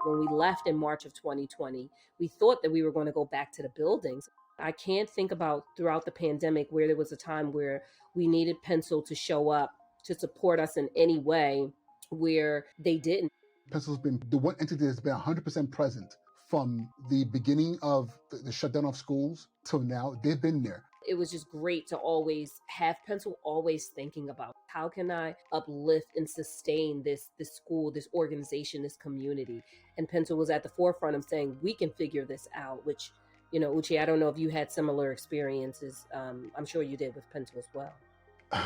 When we left in March of 2020, we thought that we were going to go back to the buildings. I can't think about throughout the pandemic where there was a time where we needed Pencil to show up to support us in any way where they didn't. Pencil's been the one entity that's been 100% present from the beginning of the shutdown of schools till now. They've been there. It was just great to always have Pencil always thinking about how can I uplift and sustain this school, this organization, this community. And Pencil was at the forefront of saying, we can figure this out, which, you know, Uche, I don't know if you had similar experiences. I'm sure you did with Pencil as well.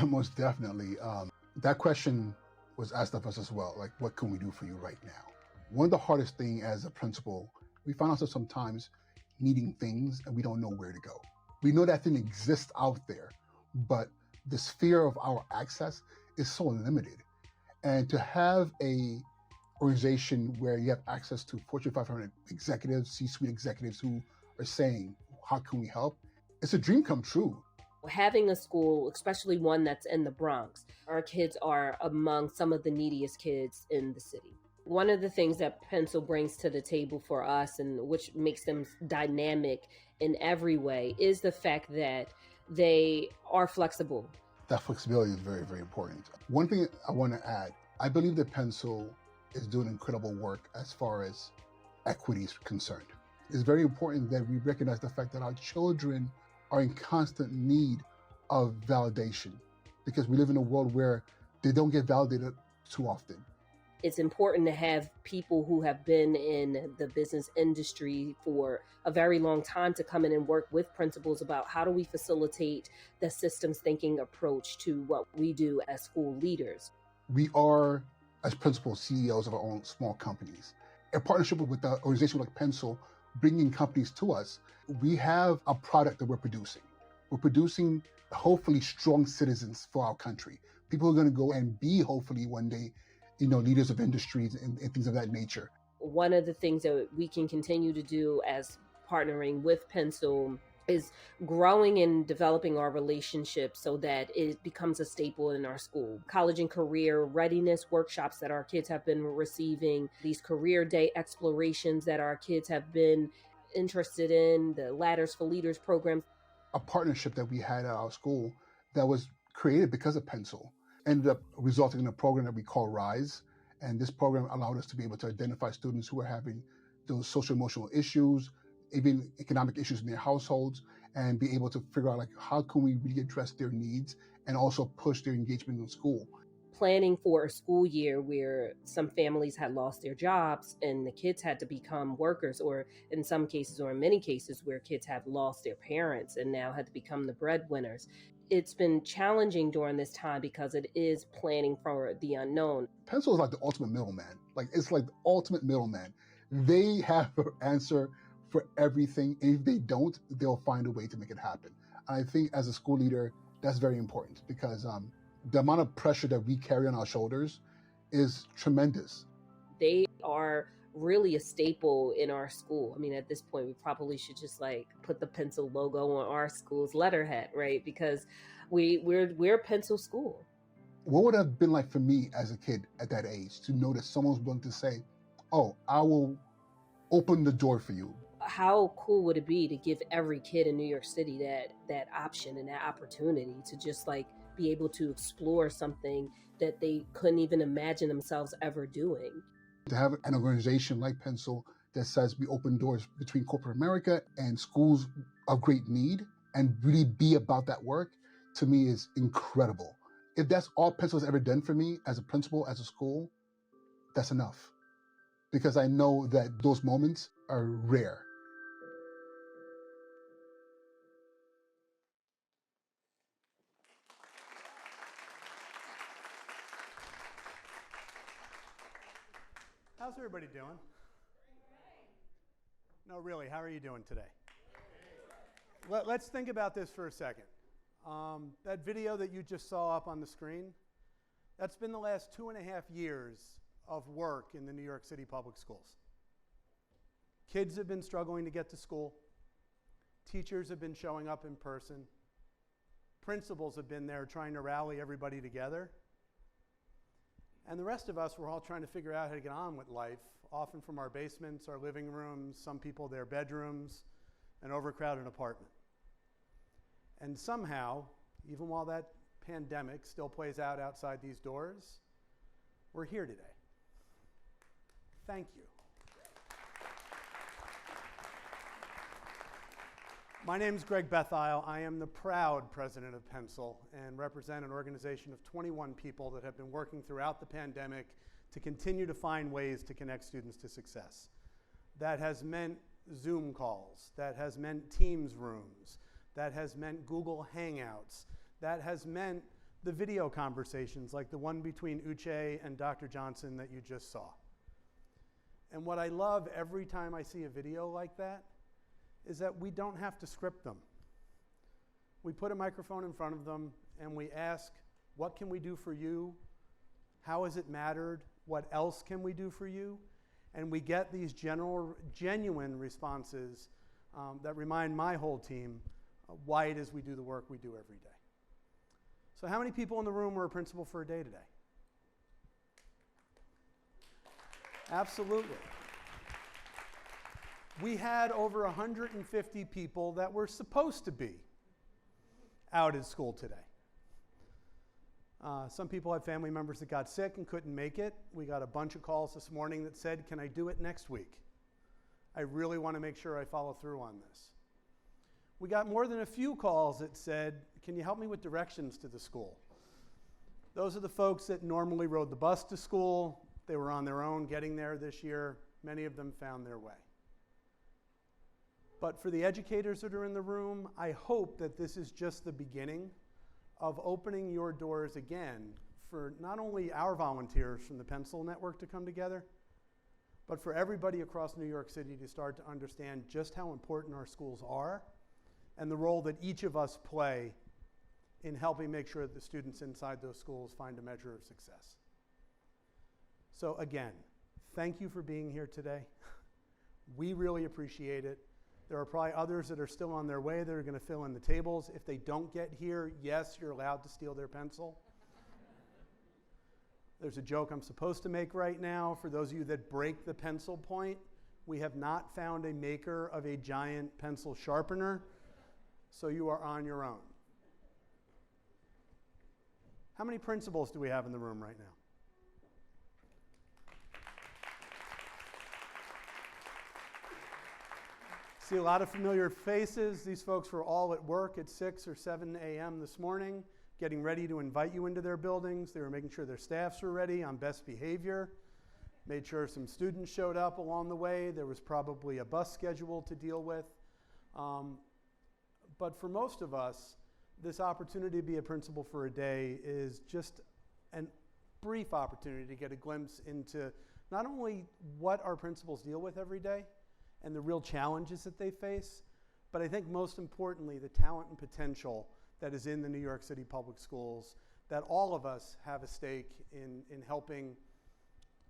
Most definitely. That question was asked of us as well. Like, what can we do for you right now? One of the hardest things as a principal, we find ourselves sometimes needing things and we don't know where to go. We know that thing exists out there, but the sphere of our access is so limited. And to have a organization where you have access to Fortune 500 executives, C-suite executives who are saying, how can we help? It's a dream come true. Having a school, especially one that's in the Bronx, our kids are among some of the neediest kids in the city. One of the things that Pencil brings to the table for us, and which makes them dynamic in every way, is the fact that they are flexible. That flexibility is very, very important. One thing I want to add, I believe that Pencil is doing incredible work as far as equity is concerned. It's very important that we recognize the fact that our children are in constant need of validation because we live in a world where they don't get validated too often. It's important to have people who have been in the business industry for a very long time to come in and work with principals about how do we facilitate the systems thinking approach to what we do as school leaders. We are, as principals, CEOs of our own small companies. In partnership with an organization like Pencil, bringing companies to us, we have a product that we're producing. We're producing hopefully strong citizens for our country. People who are going to go and be hopefully one day, you know, leaders of industries and things of that nature. One of the things that we can continue to do as partnering with Pencil is growing and developing our relationship so that it becomes a staple in our school. College and career readiness workshops that our kids have been receiving, these career day explorations that our kids have been interested in, the Ladders for Leaders program. A partnership that we had at our school that was created because of Pencil ended up resulting in a program that we call RISE. And this program allowed us to be able to identify students who are having those social emotional issues, even economic issues in their households, and be able to figure out like how can we really address their needs and also push their engagement in school. Planning for a school year where some families had lost their jobs and the kids had to become workers, or in some cases, or in many cases, where kids have lost their parents and now had to become the breadwinners. It's been challenging during this time because it is planning for the unknown. Pencil is like the ultimate middleman. Like it's like the ultimate middleman. They have an answer for everything. And if they don't, they'll find a way to make it happen. And I think as a school leader, that's very important because the amount of pressure that we carry on our shoulders is tremendous. They are really a staple in our school. I mean, at this point, we probably should just like put the Pencil logo on our school's letterhead, right? Because we're a Pencil school. What would it have been like for me as a kid at that age to know that someone's willing to say, oh, I will open the door for you? How cool would it be to give every kid in New York City that option and that opportunity to just like be able to explore something that they couldn't even imagine themselves ever doing? To have an organization like Pencil that says we open doors between corporate America and schools of great need and really be about that work, to me is incredible. If that's all Pencil has ever done for me as a principal, as a school, that's enough. Because I know that those moments are rare. How's everybody doing? No, really, how are you doing today? Let's think about this for a second. That video that you just saw up on the screen, that's been the last 2.5 years of work in the New York City Public Schools. Kids have been struggling to get to school. Teachers have been showing up in person. Principals have been there trying to rally everybody together. And the rest of us were all trying to figure out how to get on with life, often from our basements, our living rooms, some people their bedrooms, an overcrowded apartment. And somehow, even while that pandemic still plays out outside these doors, we're here today. Thank you. My name is Greg Bethile. I am the proud president of Pencil and represent an organization of 21 people that have been working throughout the pandemic to continue to find ways to connect students to success. That has meant Zoom calls, that has meant Teams rooms, that has meant Google Hangouts, that has meant the video conversations like the one between Uche and Dr. Johnson that you just saw. And what I love every time I see a video like that is that we don't have to script them. We put a microphone in front of them and we ask, what can we do for you? How has it mattered? What else can we do for you? And we get these genuine responses that remind my whole team why it is we do the work we do every day. So how many people in the room were a principal for a day today? Absolutely. We had over 150 people that were supposed to be out at school today. Some people had family members that got sick and couldn't make it. We got a bunch of calls this morning that said, can I do it next week? I really want to make sure I follow through on this. We got more than a few calls that said, can you help me with directions to the school? Those are the folks that normally rode the bus to school. They were on their own getting there this year. Many of them found their way. But for the educators that are in the room, I hope that this is just the beginning of opening your doors again for not only our volunteers from the Pencil Network to come together, but for everybody across New York City to start to understand just how important our schools are and the role that each of us play in helping make sure that the students inside those schools find a measure of success. So again, thank you for being here today. We really appreciate it. There are probably others that are still on their way that are going to fill in the tables. If they don't get here, yes, you're allowed to steal their pencil. There's a joke I'm supposed to make right now. For those of you that break the pencil point, we have not found a maker of a giant pencil sharpener, so you are on your own. How many principals do we have in the room right now? See a lot of familiar faces. These folks were all at work at 6 or 7 a.m. this morning, getting ready to invite you into their buildings. They were making sure their staffs were ready on best behavior, made sure some students showed up along the way. There was probably a bus schedule to deal with. But for most of us, this opportunity to be a principal for a day is just a brief opportunity to get a glimpse into not only what our principals deal with every day, and the real challenges that they face, but I think most importantly, the talent and potential that is in the New York City Public Schools that all of us have a stake in helping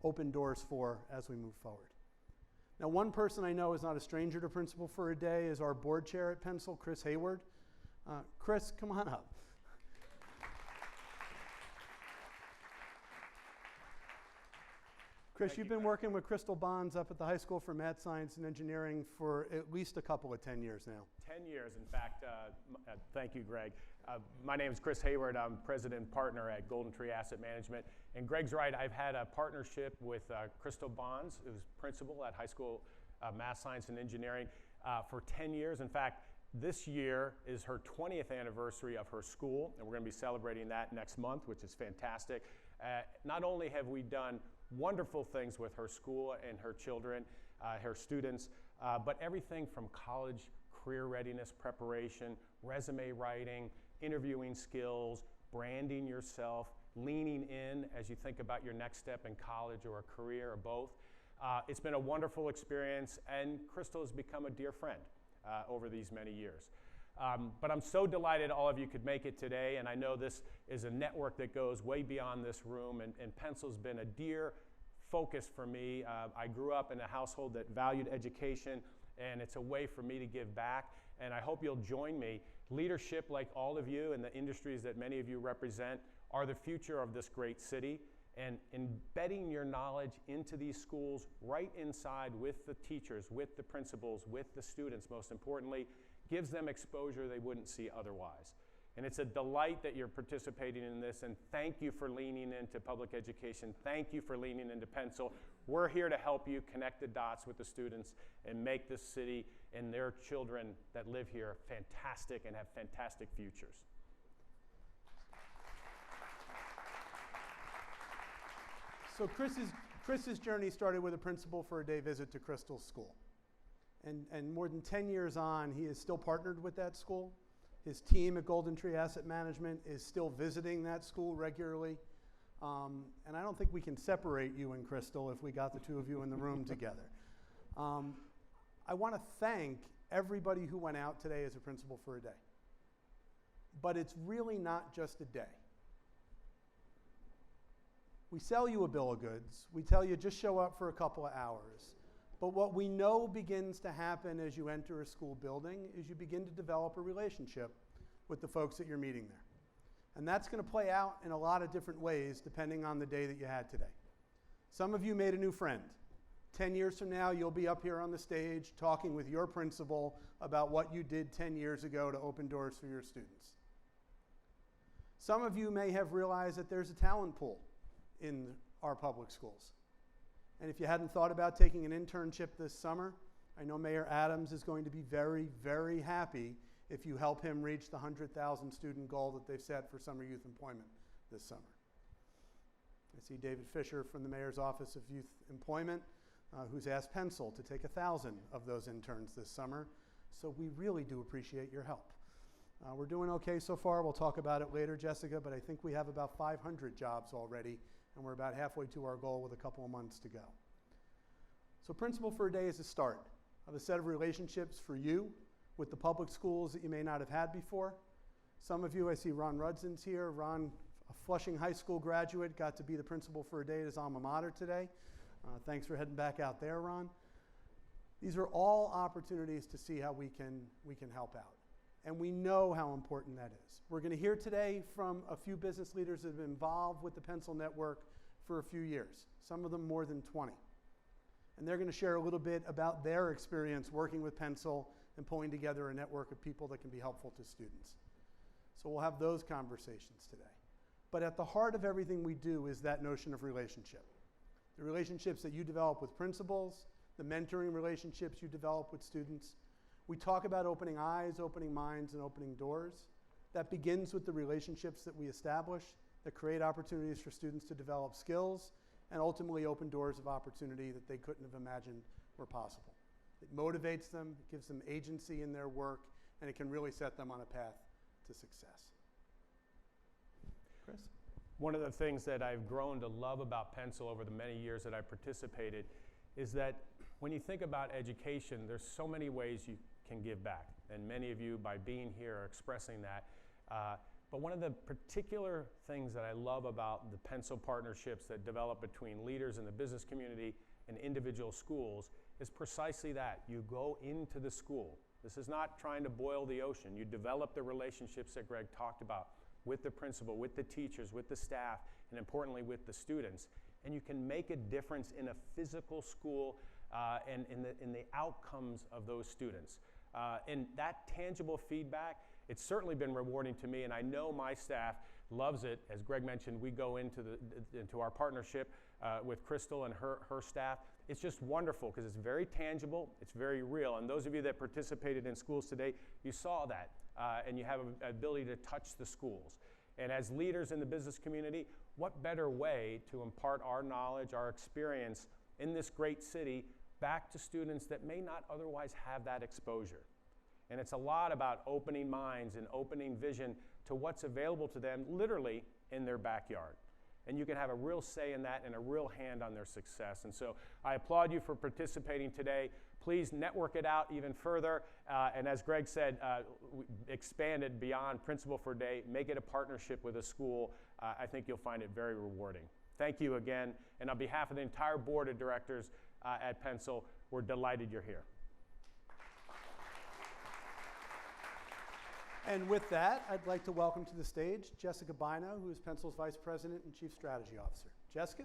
open doors for as we move forward. Now, one person I know is not a stranger to Principal for a Day is our board chair at Pencil, Chris Hayward. Chris, come on up. Chris, you've been working with Crystal Bonds up at the high school for math, science, and engineering for at least a couple of 10 years now. 10 years, in fact. Thank you, Greg. My name is Chris Hayward. I'm president and partner at Golden Tree Asset Management. And Greg's right, I've had a partnership with Crystal Bonds, who's principal at high school math, science, and engineering for 10 years. In fact, this year is her 20th anniversary of her school, and we're going to be celebrating that next month, which is fantastic. Not only have we done wonderful things with her school and her children, her students, but everything from college career readiness preparation, resume writing, interviewing skills, branding yourself, leaning in as you think about your next step in college or a career or both. It's been a wonderful experience, and Crystal has become a dear friend over these many years. But I'm so delighted all of you could make it today, and I know this is a network that goes way beyond this room, and Pencil's been a dear focus for me. I grew up in a household that valued education, and it's a way for me to give back, and I hope you'll join me. Leadership, like all of you in the industries that many of you represent, are the future of this great city, and embedding your knowledge into these schools right inside with the teachers, with the principals, with the students, most importantly, gives them exposure they wouldn't see otherwise. And it's a delight that you're participating in this, and thank you for leaning into public education. Thank you for leaning into Pencil. We're here to help you connect the dots with the students and make this city and their children that live here fantastic and have fantastic futures. So Chris's journey started with a Principal for a Day visit to Crystal's school. And more than 10 years on, he is still partnered with that school. His team at Golden Tree Asset Management is still visiting that school regularly. And I don't think we can separate you and Crystal if we got the two of you in the room together. I want to thank everybody who went out today as a Principal for a Day. But it's really not just a day. We sell you a bill of goods. We tell you just show up for a couple of hours. But what we know begins to happen as you enter a school building is you begin to develop a relationship with the folks that you're meeting there. And that's going to play out in a lot of different ways depending on the day that you had today. Some of you made a new friend. 10 years from now, you'll be up here on the stage talking with your principal about what you did 10 years ago to open doors for your students. Some of you may have realized that there's a talent pool in our public schools. And if you hadn't thought about taking an internship this summer, I know Mayor Adams is going to be very, very happy if you help him reach the 100,000 student goal that they've set for summer youth employment this summer. I see David Fisher from the Mayor's Office of Youth Employment, who's asked Pencil to take 1,000 of those interns this summer. So we really do appreciate your help. We're doing okay so far. We'll talk about it later, Jessica, but I think we have about 500 jobs already, and we're about halfway to our goal with a couple of months to go. So Principal for a Day is a start of a set of relationships for you with the public schools that you may not have had before. Some of you, I see Ron Rudson's here. Ron, a Flushing High School graduate, got to be the Principal for a Day at his alma mater today. Thanks for heading back out there, Ron. These are all opportunities to see how we can help out. And we know how important that is. We're going to hear today from a few business leaders that have been involved with the Pencil Network for a few years, some of them more than 20. And they're going to share a little bit about their experience working with Pencil and pulling together a network of people that can be helpful to students. So we'll have those conversations today. But at the heart of everything we do is that notion of relationship. The relationships that you develop with principals, the mentoring relationships you develop with students. We talk about opening eyes, opening minds, and opening doors. That begins with the relationships that we establish that create opportunities for students to develop skills and ultimately open doors of opportunity that they couldn't have imagined were possible. It motivates them, it gives them agency in their work, and it can really set them on a path to success. Chris? One of the things that I've grown to love about Pencil over the many years that I participated is that when you think about education, there's so many ways you can give back. And many of you, by being here, are expressing that. But one of the particular things that I love about the Pencil partnerships that develop between leaders in the business community and individual schools is precisely that. You go into the school. This is not trying to boil the ocean. You develop the relationships that Greg talked about with the principal, with the teachers, with the staff, and importantly with the students. And you can make a difference in a physical school and in the outcomes of those students. And that tangible feedback, it's certainly been rewarding to me, and I know my staff loves it. As Greg mentioned, we go into our partnership with Crystal and her staff. It's just wonderful because it's very tangible, it's very real. And those of you that participated in schools today, you saw that, and you have an ability to touch the schools. And as leaders in the business community, what better way to impart our knowledge, our experience in this great city back to students that may not otherwise have that exposure. And it's a lot about opening minds and opening vision to what's available to them literally in their backyard. And you can have a real say in that and a real hand on their success. And so I applaud you for participating today. Please network it out even further. And as Greg said, expand it beyond Principal for a Day. Make it a partnership with a school. I think you'll find it very rewarding. Thank you again. And on behalf of the entire board of directors at Pencil, we're delighted you're here. And with that, I'd like to welcome to the stage Jessica Bino, who is Pencil's Vice President and Chief Strategy Officer. Jessica?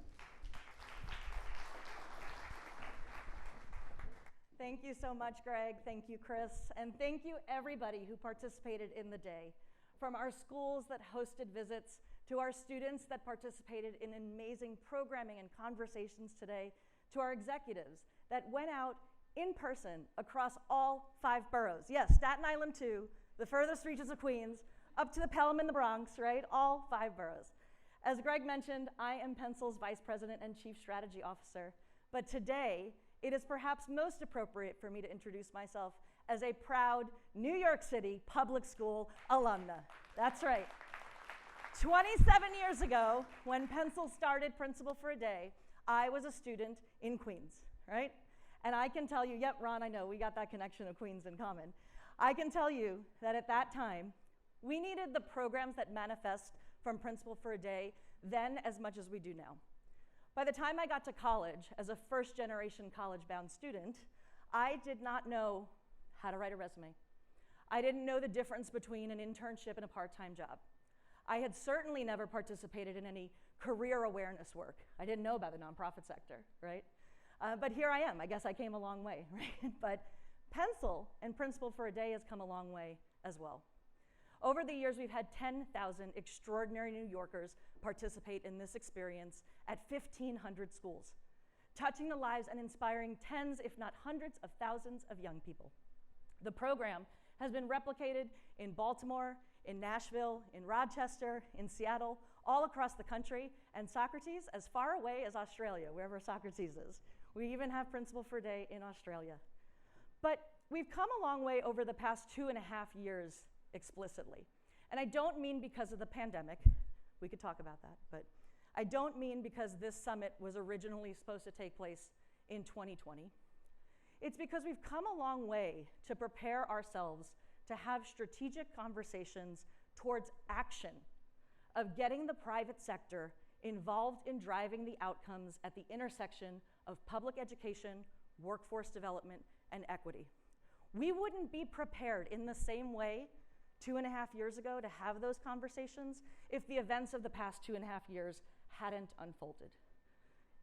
Thank you so much, Greg. Thank you, Chris. And thank you, everybody who participated in the day. From our schools that hosted visits to our students that participated in amazing programming and conversations today, to our executives that went out in person across all 5 boroughs. Yes, Staten Island too, the furthest reaches of Queens, up to the Pelham in the Bronx, right? All 5 boroughs. As Greg mentioned, I am Pencil's Vice President and Chief Strategy Officer, but today, it is perhaps most appropriate for me to introduce myself as a proud New York City Public School alumna. That's right. 27 years ago, when Pencil started Principal for a Day, I was a student in Queens, right? And I can tell you, yep, Ron, I know, we got that connection of Queens in common. I can tell you that at that time, we needed the programs that manifest from Principal for a Day then as much as we do now. By the time I got to college, as a first-generation college-bound student, I did not know how to write a resume. I didn't know the difference between an internship and a part-time job. I had certainly never participated in any career awareness work. I didn't know about the nonprofit sector, right? But here I am. I guess I came a long way, right? But Pencil and Principal for a Day has come a long way as well. Over the years, we've had 10,000 extraordinary New Yorkers participate in this experience at 1,500 schools, touching the lives and inspiring tens, if not hundreds of thousands of young people. The program has been replicated in Baltimore, in Nashville, in Rochester, in Seattle, all across the country, and Socrates as far away as Australia, wherever Socrates is. We even have Principal for a Day in Australia. But we've come a long way over the past 2.5 years explicitly. And I don't mean because of the pandemic. We could talk about that. But I don't mean because this summit was originally supposed to take place in 2020. It's because we've come a long way to prepare ourselves to have strategic conversations towards action of getting the private sector involved in driving the outcomes at the intersection of public education, workforce development, and equity. We wouldn't be prepared in the same way 2.5 years ago to have those conversations if the events of the past 2.5 years hadn't unfolded.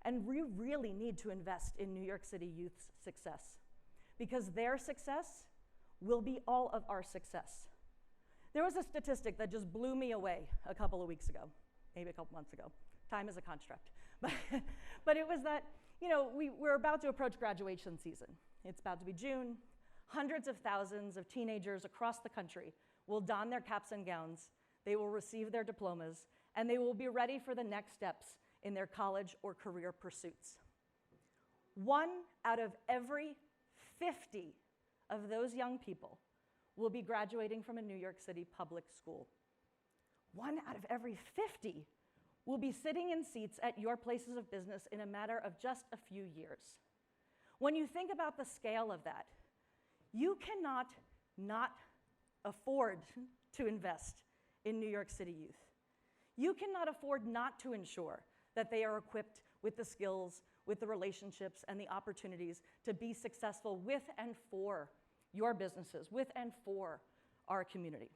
And we really need to invest in New York City youth's success, because their success will be all of our success. There was a statistic that just blew me away a couple of weeks ago, maybe a couple months ago. Time is a construct. But it was that, we're about to approach graduation season. It's about to be June. Hundreds of thousands of teenagers across the country will don their caps and gowns, they will receive their diplomas, and they will be ready for the next steps in their college or career pursuits. 1 out of every 50 of those young people will be graduating from a New York City public school. 1 out of every 50 will be sitting in seats at your places of business in a matter of just a few years. When you think about the scale of that, you cannot not afford to invest in New York City youth. You cannot afford not to ensure that they are equipped with the skills, with the relationships, and the opportunities to be successful with and for your businesses, with and for our community.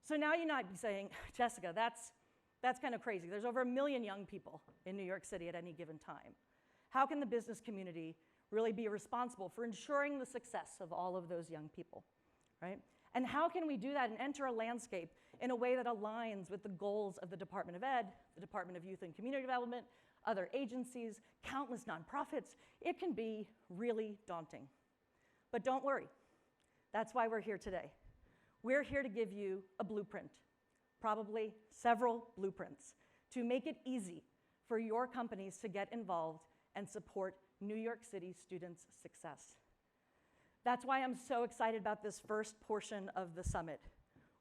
So now you might be saying, Jessica, that's kind of crazy. There's over 1 million young people in New York City at any given time. How can the business community really be responsible for ensuring the success of all of those young people, right? And how can we do that and enter a landscape in a way that aligns with the goals of the Department of Ed, the Department of Youth and Community Development, other agencies, countless nonprofits? It can be really daunting. But don't worry. That's why we're here today. We're here to give you a blueprint, probably several blueprints, to make it easy for your companies to get involved and support New York City students' success. That's why I'm so excited about this first portion of the summit.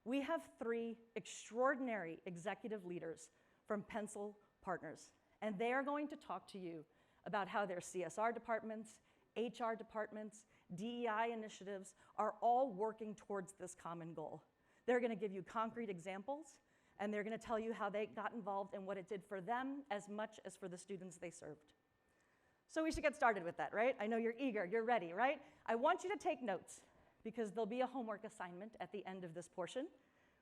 We have 3 extraordinary executive leaders from Pencil Partners, and they are going to talk to you about how their CSR departments, HR departments, DEI initiatives are all working towards this common goal. They're going to give you concrete examples, and they're going to tell you how they got involved and what it did for them as much as for the students they served. So we should get started with that, right? I know you're eager, you're ready, right? I want you to take notes because there'll be a homework assignment at the end of this portion.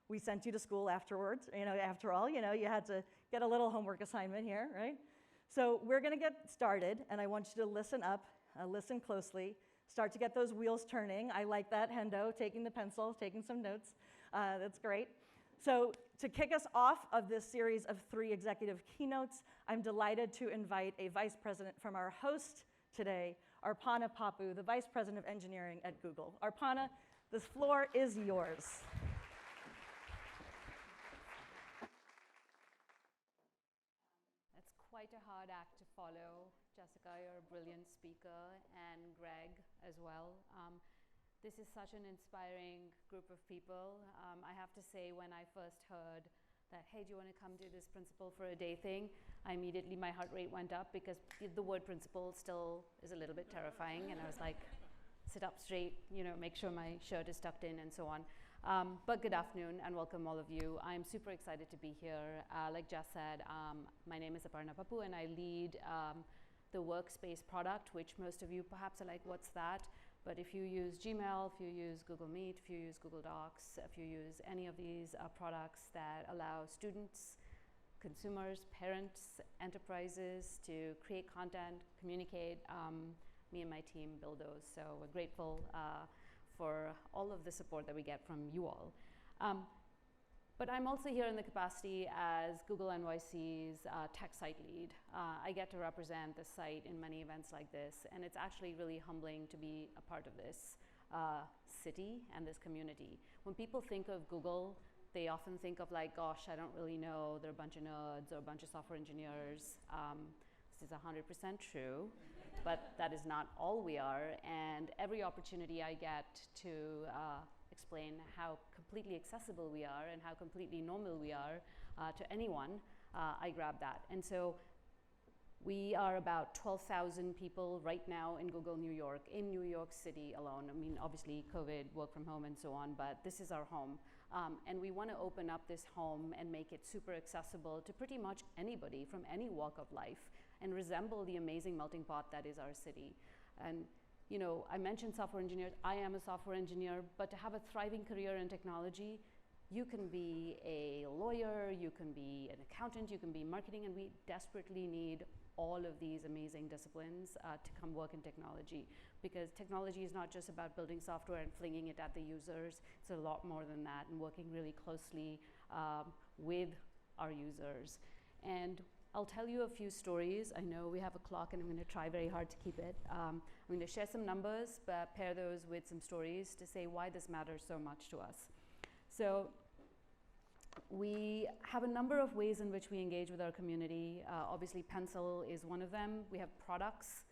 We sent you to school afterwards, after all, you had to get a little homework assignment here, right? So we're going to get started, and I want you to listen up, listen closely, start to get those wheels turning. I like that, Hendo, taking the pencil, taking some notes. That's great. So to kick us off of this series of 3 executive keynotes, I'm delighted to invite a vice president from our host today, Aparna Pappu, the vice president of engineering at Google. Aparna, the floor is yours. It's quite a hard act to follow. Jessica, you're a brilliant speaker, and Greg as well. This is such an inspiring group of people. I have to say, when I first heard that, hey, do you want to come do this principal for a day thing? My heart rate went up, because the word principal still is a little bit terrifying. And I was like, sit up straight, make sure my shirt is tucked in and so on. But good afternoon and welcome all of you. I'm super excited to be here. Like Jess said, my name is Aparna Pappu, and I lead the workspace product, which most of you perhaps are like, what's that? But if you use Gmail, if you use Google Meet, if you use Google Docs, if you use any of these products that allow students, consumers, parents, enterprises to create content, communicate, me and my team build those. So we're grateful for all of the support that we get from you all. But I'm also here in the capacity as Google NYC's tech site lead. I get to represent the site in many events like this, and it's actually really humbling to be a part of this city and this community. When people think of Google, they often think of like, gosh, I don't really know, they're a bunch of nerds or a bunch of software engineers. This is 100% true, but that is not all we are, and every opportunity I get to explain how completely accessible we are and how completely normal we are to anyone, I grab that. And so we are about 12,000 people right now in Google New York, in New York City alone. I mean, obviously COVID, work from home and so on, but this is our home. And we want to open up this home and make it super accessible to pretty much anybody from any walk of life and resemble the amazing melting pot that is our city. And I mentioned software engineers. I am a software engineer, but to have a thriving career in technology, you can be a lawyer, you can be an accountant, you can be marketing, and we desperately need all of these amazing disciplines to come work in technology, because technology is not just about building software and flinging it at the users. It's a lot more than that, and working really closely with our users. And I'll tell you a few stories. I know we have a clock, and I'm going to try very hard to keep it. I'm going to share some numbers, but pair those with some stories to say why this matters so much to us. So we have a number of ways in which we engage with our community. Obviously, Pencil is one of them. We have products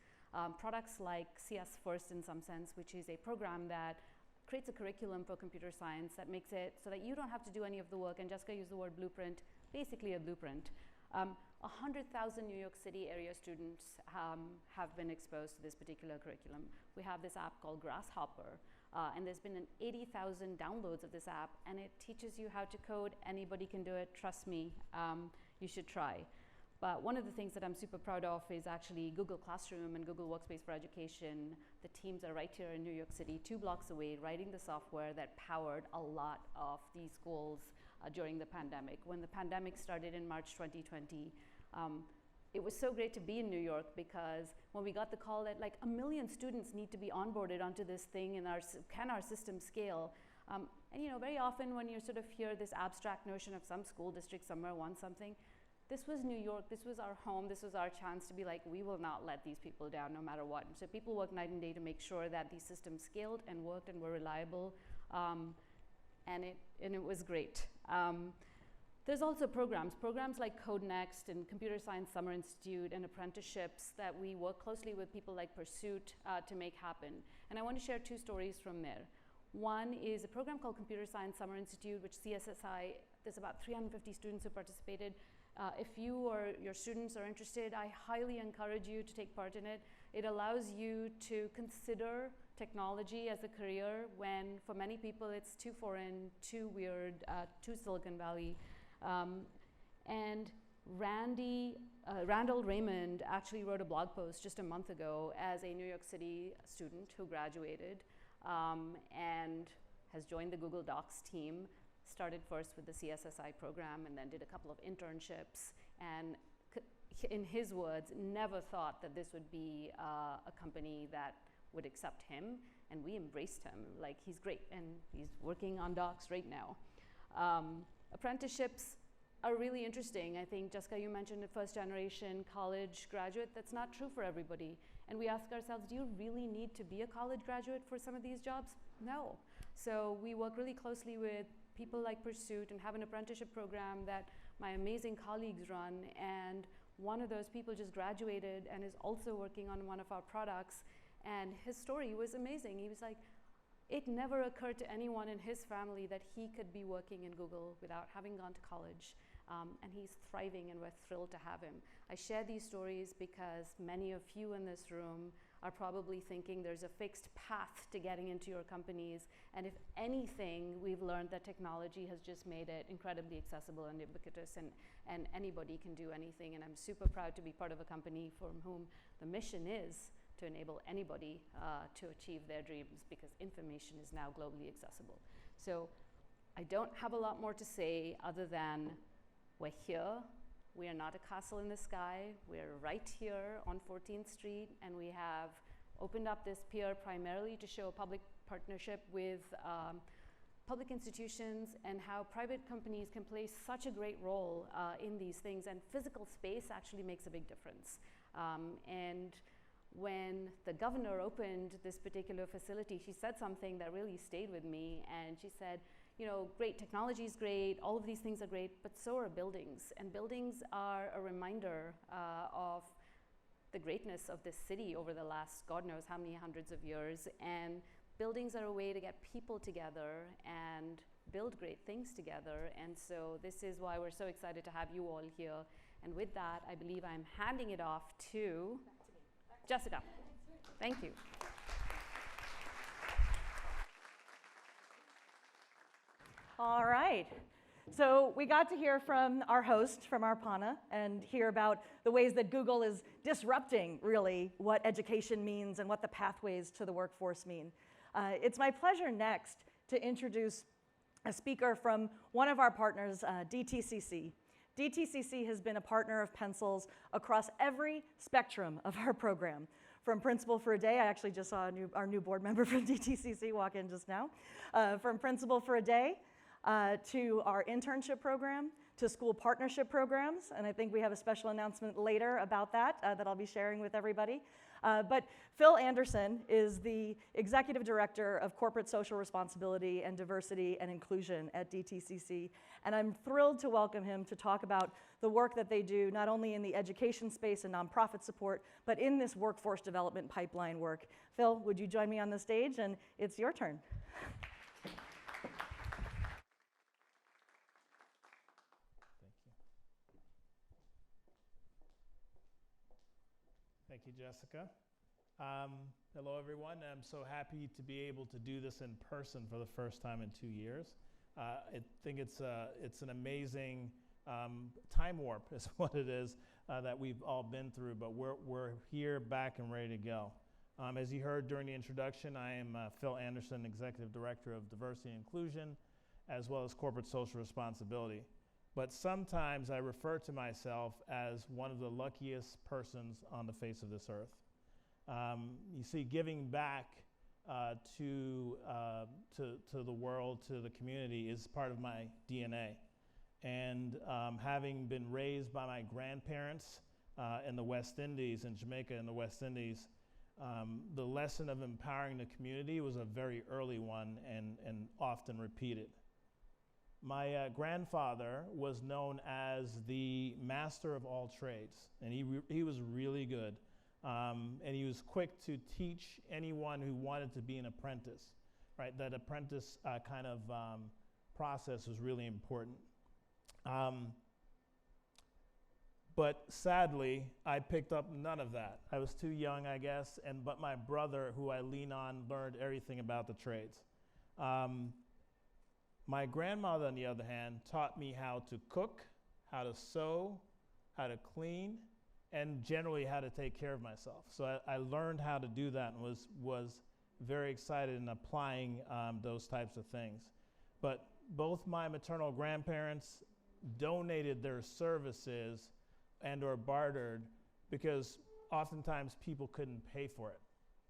like CS First in some sense, which is a program that creates a curriculum for computer science that makes it so that you don't have to do any of the work. And Jessica used the word blueprint, basically a blueprint. 100,000 New York City area students have been exposed to this particular curriculum. We have this app called Grasshopper, and there's been 80,000 downloads of this app, and it teaches you how to code. Anybody can do it, trust me, you should try. But one of the things that I'm super proud of is actually Google Classroom and Google Workspace for Education. The teams are right here in New York City, 2 blocks away, writing the software that powered a lot of these schools during the pandemic. When the pandemic started in March 2020, it was so great to be in New York, because when we got the call that like 1 million students need to be onboarded onto this thing, and can our system scale? And very often when you sort of hear this abstract notion of some school district somewhere wants something, this was New York, this was our home, this was our chance to be like, we will not let these people down no matter what. And so people worked night and day to make sure that these systems scaled and worked and were reliable, and it was great. There's also programs like Code Next and Computer Science Summer Institute and apprenticeships that we work closely with people like Pursuit to make happen. And I want to share 2 stories from there. One is a program called Computer Science Summer Institute, which CSSI, there's about 350 students who participated. If you or your students are interested, I highly encourage you to take part in it. It allows you to consider technology as a career when, for many people, it's too foreign, too weird, too Silicon Valley. And Randall Raymond actually wrote a blog post just a month ago as a New York City student who graduated and has joined the Google Docs team, started first with the CSSI program and then did a couple of internships and in his words, never thought that this would be a company that would accept him, and we embraced him. Like, he's great, and he's working on docs right now. Apprenticeships are really interesting. I think, Jessica, you mentioned a first-generation college graduate. That's not true for everybody. And we ask ourselves, do you really need to be a college graduate for some of these jobs? No. So we work really closely with people like Pursuit and have an apprenticeship program that my amazing colleagues run. And one of those people just graduated and is also working on one of our products. And his story was amazing. He was like, it never occurred to anyone in his family that he could be working in Google without having gone to college. And he's thriving, and we're thrilled to have him. I share these stories because many of you in this room are probably thinking there's a fixed path to getting into your companies. And if anything, we've learned that technology has just made it incredibly accessible and ubiquitous, and anybody can do anything. And I'm super proud to be part of a company from whom the mission is to enable anybody to achieve their dreams, because information is now globally accessible. So I don't have a lot more to say other than we're here. We are not a castle in the sky. We're right here on 14th Street, and we have opened up this pier primarily to show a public partnership with public institutions and how private companies can play such a great role in these things, and physical space actually makes a big difference. And when the governor opened this particular facility, she said something that really stayed with me, and she said, you know, great, technology is great, all of these things are great, but so are buildings. And buildings are a reminder of the greatness of this city over the last God knows how many hundreds of years. And buildings are a way to get people together and build great things together. And so this is why we're so excited to have you all here. And with that, I believe I'm handing it off to Jessica. Thank you. All right. So we got to hear from our host, from Aparna, and hear about the ways that Google is disrupting, really, what education means and what the pathways to the workforce mean. It's my pleasure next to introduce a speaker from one of our partners, DTCC. DTCC has been a partner of Pencil's across every spectrum of our program. From Principal for a Day, I actually just saw our new board member from DTCC walk in just now. From Principal for a Day, to our internship program, to school partnership programs, and I think we have a special announcement later about that that I'll be sharing with everybody. But Phil Anderson is the Executive Director of Corporate Social Responsibility and Diversity and Inclusion at DTCC, and I'm thrilled to welcome him to talk about the work that they do, not only in the education space and nonprofit support, but in this workforce development pipeline work. Phil, would you join me on the stage? And it's your turn. Thank you, Jessica. Hello, everyone. I'm so happy to be able to do this in person for the first time in 2 years. I think it's an amazing time warp is what it is that we've all been through, but we're here, back, and ready to go. As you heard during the introduction, I am Phil Anderson, Executive Director of Diversity and Inclusion, as well as Corporate Social Responsibility. But sometimes I refer to myself as one of the luckiest persons on the face of this earth. You see, giving back to the world, to the community, is part of my DNA. And having been raised by my grandparents in the West Indies, in Jamaica in the West Indies, the lesson of empowering the community was a very early one and often repeated. My grandfather was known as the master of all trades, and he was really good. And he was quick to teach anyone who wanted to be an apprentice, right? That apprentice kind of process was really important. But sadly, I picked up none of that. I was too young, I guess, but my brother, who I lean on, learned everything about the trades. My grandmother, on the other hand, taught me how to cook, how to sew, how to clean, and generally how to take care of myself. So I learned how to do that and was very excited in applying those types of things. But both my maternal grandparents donated their services and or bartered, because oftentimes people couldn't pay for it,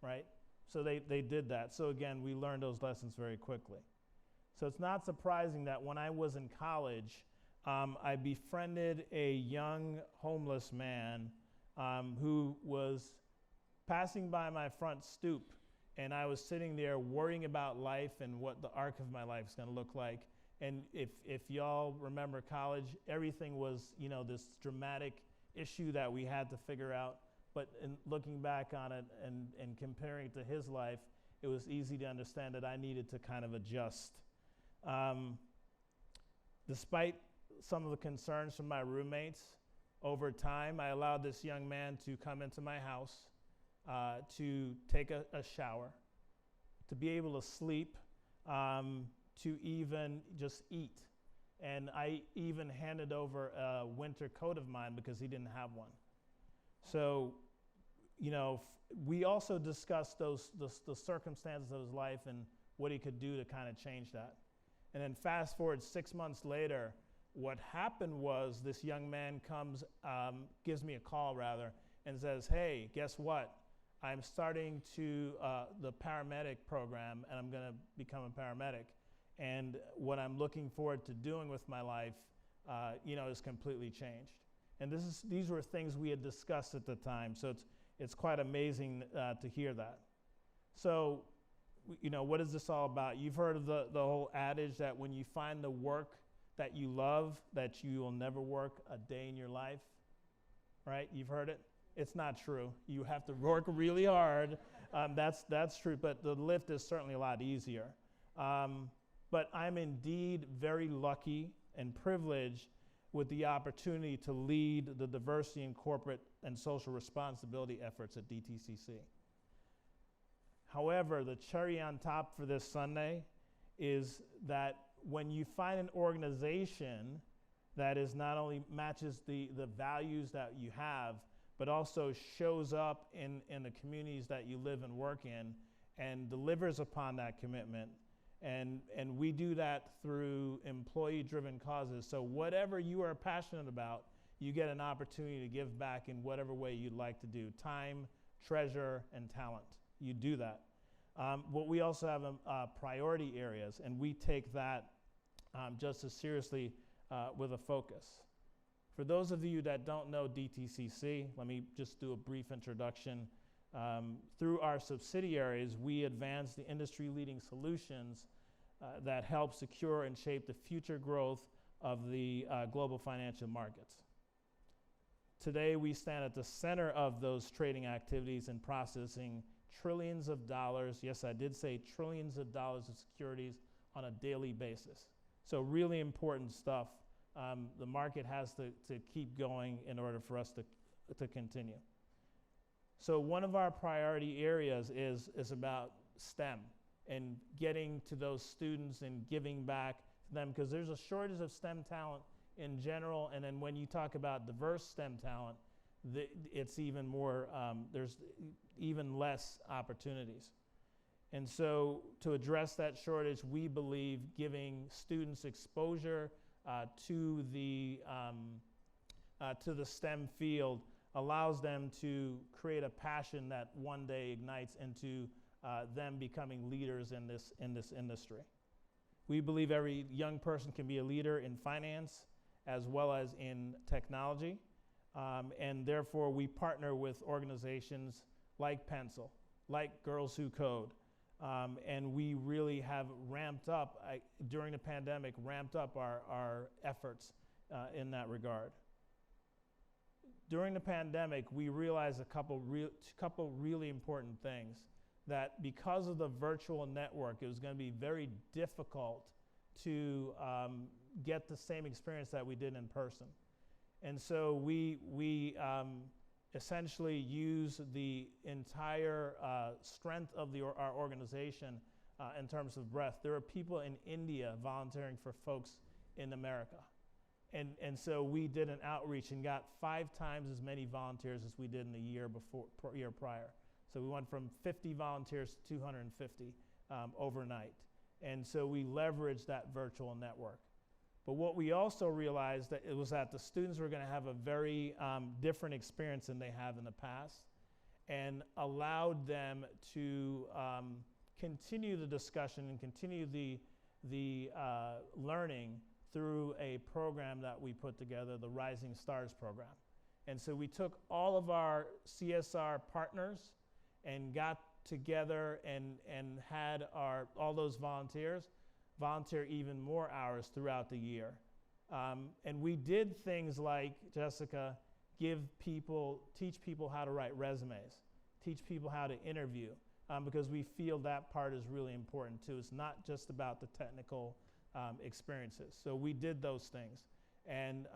right? So they did that. So again, we learned those lessons very quickly. So it's not surprising that when I was in college, I befriended a young homeless man who was passing by my front stoop, and I was sitting there worrying about life and what the arc of my life is going to look like. And if y'all remember college, everything was, this dramatic issue that we had to figure out. But in looking back on it and comparing it to his life, it was easy to understand that I needed to kind of adjust. Despite some of the concerns from my roommates, over time, I allowed this young man to come into my house, to take a shower, to be able to sleep, to even just eat. And I even handed over a winter coat of mine because he didn't have one. So, we also discussed the circumstances of his life and what he could do to kind of change that. And then fast forward 6 months later, what happened was this young man comes, gives me a call rather, and says, hey, guess what? I'm starting to the paramedic program, and I'm going to become a paramedic. And what I'm looking forward to doing with my life, is completely changed. And these were things we had discussed at the time. So it's quite amazing to hear that. So, what is this all about? You've heard of the whole adage that when you find the work that you love, that you will never work a day in your life, right? You've heard it? It's not true. You have to work really hard. That's true, but the lift is certainly a lot easier. But I'm indeed very lucky and privileged with the opportunity to lead the diversity in corporate and social responsibility efforts at DTCC. However, the cherry on top for this Sunday is that when you find an organization that is not only matches the values that you have, but also shows up in the communities that you live and work in and delivers upon that commitment. And we do that through employee-driven causes. So whatever you are passionate about, you get an opportunity to give back in whatever way you'd like to do. Time, treasure, and talent. You do that. But we also have priority areas, and we take that just as seriously with a focus. For those of you that don't know DTCC, let me just do a brief introduction. Through our subsidiaries, we advance the industry-leading solutions that help secure and shape the future growth of the global financial markets. Today, we stand at the center of those trading activities and processing trillions of dollars, yes, I did say trillions of dollars of securities on a daily basis. So really important stuff. The market has to keep going in order for us to continue. So one of our priority areas is about STEM and getting to those students and giving back to them, because there's a shortage of STEM talent in general, and then when you talk about diverse STEM talent, it's even more, there's even less opportunities. And so to address that shortage, we believe giving students exposure to the STEM field allows them to create a passion that one day ignites into them becoming leaders in this industry. We believe every young person can be a leader in finance as well as in technology, and therefore we partner with organizations like Pencil, like Girls Who Code, and we really have ramped up, during the pandemic, our efforts in that regard. During the pandemic, we realized a couple really important things, that because of the virtual network, it was going to be very difficult to get the same experience that we did in person. And so we essentially use the entire strength of our organization in terms of breadth. There are people in India volunteering for folks in America. And so we did an outreach and got 5 times as many volunteers as we did in the year prior. So we went from 50 volunteers to 250 overnight. And so we leveraged that virtual network. But what we also realized that it was that the students were going to have a very different experience than they have in the past, and allowed them to continue the discussion and continue the learning through a program that we put together, the Rising Stars program. And so we took all of our CSR partners and got together and had all those volunteers volunteer even more hours throughout the year. And we did things like, Jessica, teach people how to write resumes, teach people how to interview, because we feel that part is really important too. It's not just about the technical experiences. So we did those things. And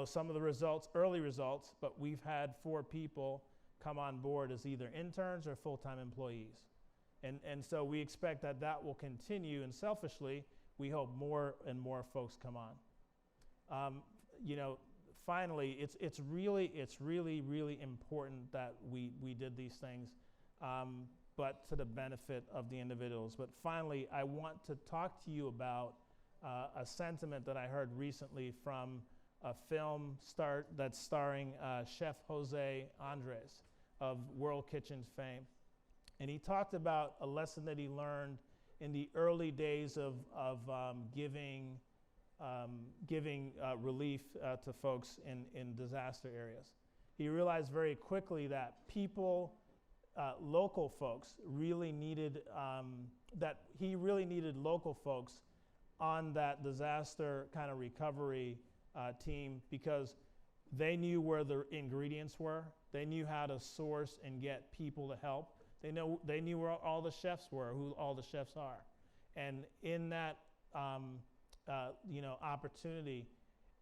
some of the results, early results, but we've had 4 people come on board as either interns or full-time employees. And so we expect that will continue, and selfishly, we hope more and more folks come on. Finally, it's really important that we did these things, but to the benefit of the individuals. But finally, I want to talk to you about a sentiment that I heard recently from a film that's starring Chef Jose Andres of World Kitchen fame. And he talked about a lesson that he learned in the early days of giving relief to folks in disaster areas. He realized very quickly that local folks really needed, local folks on that disaster kind of recovery team, because they knew where the ingredients were. They knew how to source and get people to help. They knew where all the chefs were, who all the chefs are. And in that opportunity,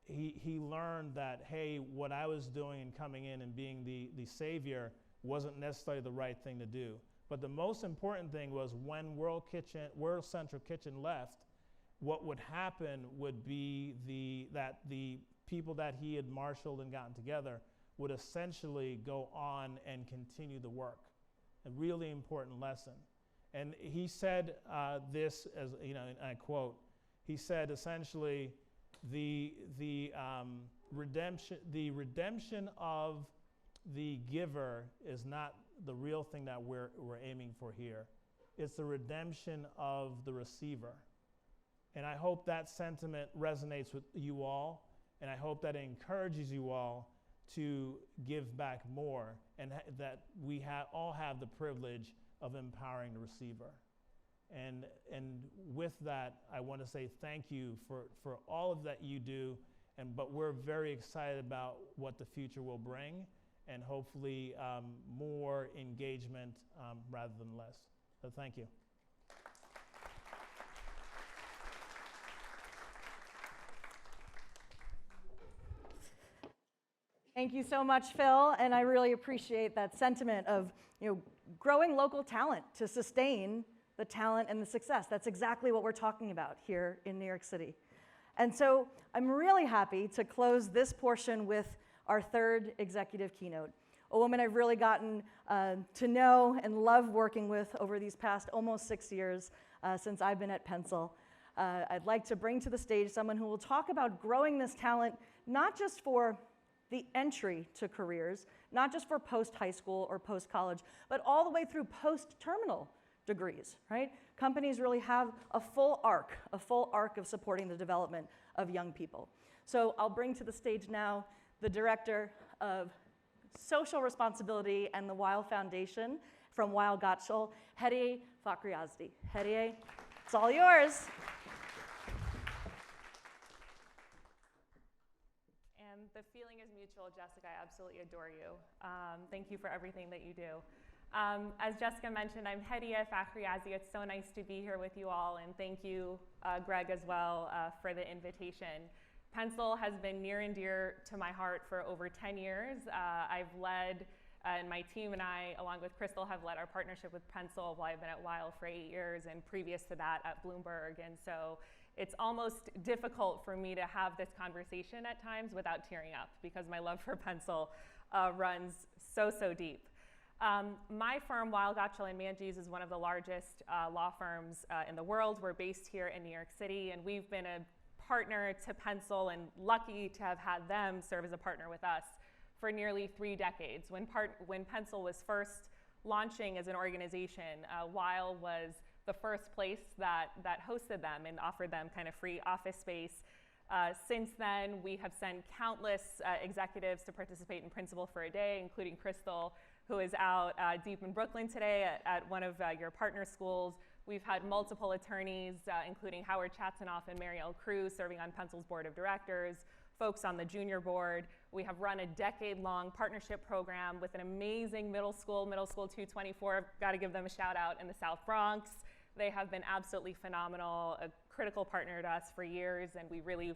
he learned that, hey, what I was doing and coming in and being the savior wasn't necessarily the right thing to do. But the most important thing was when World Central Kitchen left, what would happen would be that the people that he had marshaled and gotten together would essentially go on and continue the work. A really important lesson. And he said this, as and I quote, he said essentially, the redemption of the giver is not the real thing that we're aiming for here. It's the redemption of the receiver. And I hope that sentiment resonates with you all, and I hope that it encourages you all to give back more, and that we all have the privilege of empowering the receiver. And with that, I want to say thank you for all of that you do, but we're very excited about what the future will bring, and hopefully more engagement rather than less. So thank you. Thank you so much, Phil, and I really appreciate that sentiment of growing local talent to sustain the talent and the success. That's exactly what we're talking about here in New York City. And so I'm really happy to close this portion with our third executive keynote, a woman I've really gotten to know and love working with over these past almost 6 years since I've been at Pencil. I'd like to bring to the stage someone who will talk about growing this talent, not just for the entry to careers, not just for post-high school or post-college, but all the way through post-terminal degrees, right? Companies really have a full arc of supporting the development of young people. So I'll bring to the stage now the Director of Social Responsibility and the Weil Foundation from Weil Gotshal, Hedieh Fakhriyazdi. Hedieh, it's all yours. And the feeling is mutual, Jessica. I absolutely adore you. Thank you for everything that you do. As Jessica mentioned, I'm Hedieh Fakhriyazdi. It's so nice to be here with you all, and thank you, Greg, as well, for the invitation. Pencil has been near and dear to my heart for over 10 years. I've led, and my team and I, along with Crystal, have led our partnership with Pencil while I've been at Weil for 8 years, and previous to that at Bloomberg. And so it's almost difficult for me to have this conversation at times without tearing up, because my love for Pencil runs so deep. My firm, Weil, Gotshal & Manges, is one of the largest law firms in the world. We're based here in New York City, and we've been a partner to Pencil and lucky to have had them serve as a partner with us for nearly 3 decades. When Pencil was first launching as an organization, Weil was the first place that hosted them and offered them kind of free office space. Since then, we have sent countless executives to participate in Principal for a Day, including Crystal, who is out deep in Brooklyn today at one of your partner schools. We've had multiple attorneys, including Howard Chatsanoff and Marielle Cruz, serving on Pencil's board of directors, folks on the junior board. We have run a decade-long partnership program with an amazing middle school 224. I've got to give them a shout out in the South Bronx. They have been absolutely phenomenal, a critical partner to us for years, and we really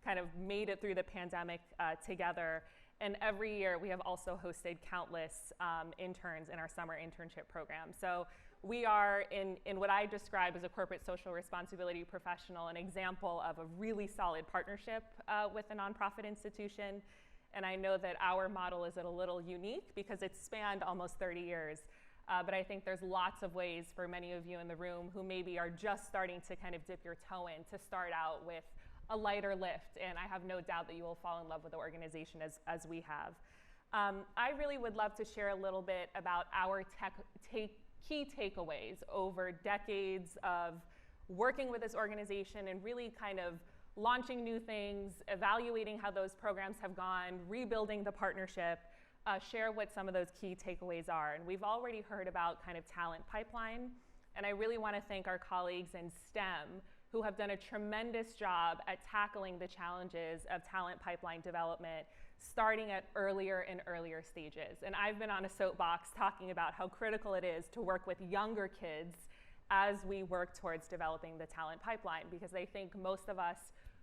kind of made it through the pandemic together. And every year we have also hosted countless interns in our summer internship program. So we are, in what I describe as a corporate social responsibility professional, an example of a really solid partnership with a nonprofit institution. And I know that our model is a little unique because it's spanned almost 30 years. But I think there's lots of ways for many of you in the room who maybe are just starting to kind of dip your toe in to start out with a lighter lift. And I have no doubt that you will fall in love with the organization as we have. I really would love to share a little bit about our key takeaways over decades of working with this organization and really kind of launching new things, evaluating how those programs have gone, rebuilding the partnership, share what some of those key takeaways are. And we've already heard about kind of talent pipeline, and I really want to thank our colleagues in STEM who have done a tremendous job at tackling the challenges of talent pipeline development, starting at earlier and earlier stages. And I've been on a soapbox talking about how critical it is to work with younger kids as we work towards developing the talent pipeline, because I think most of us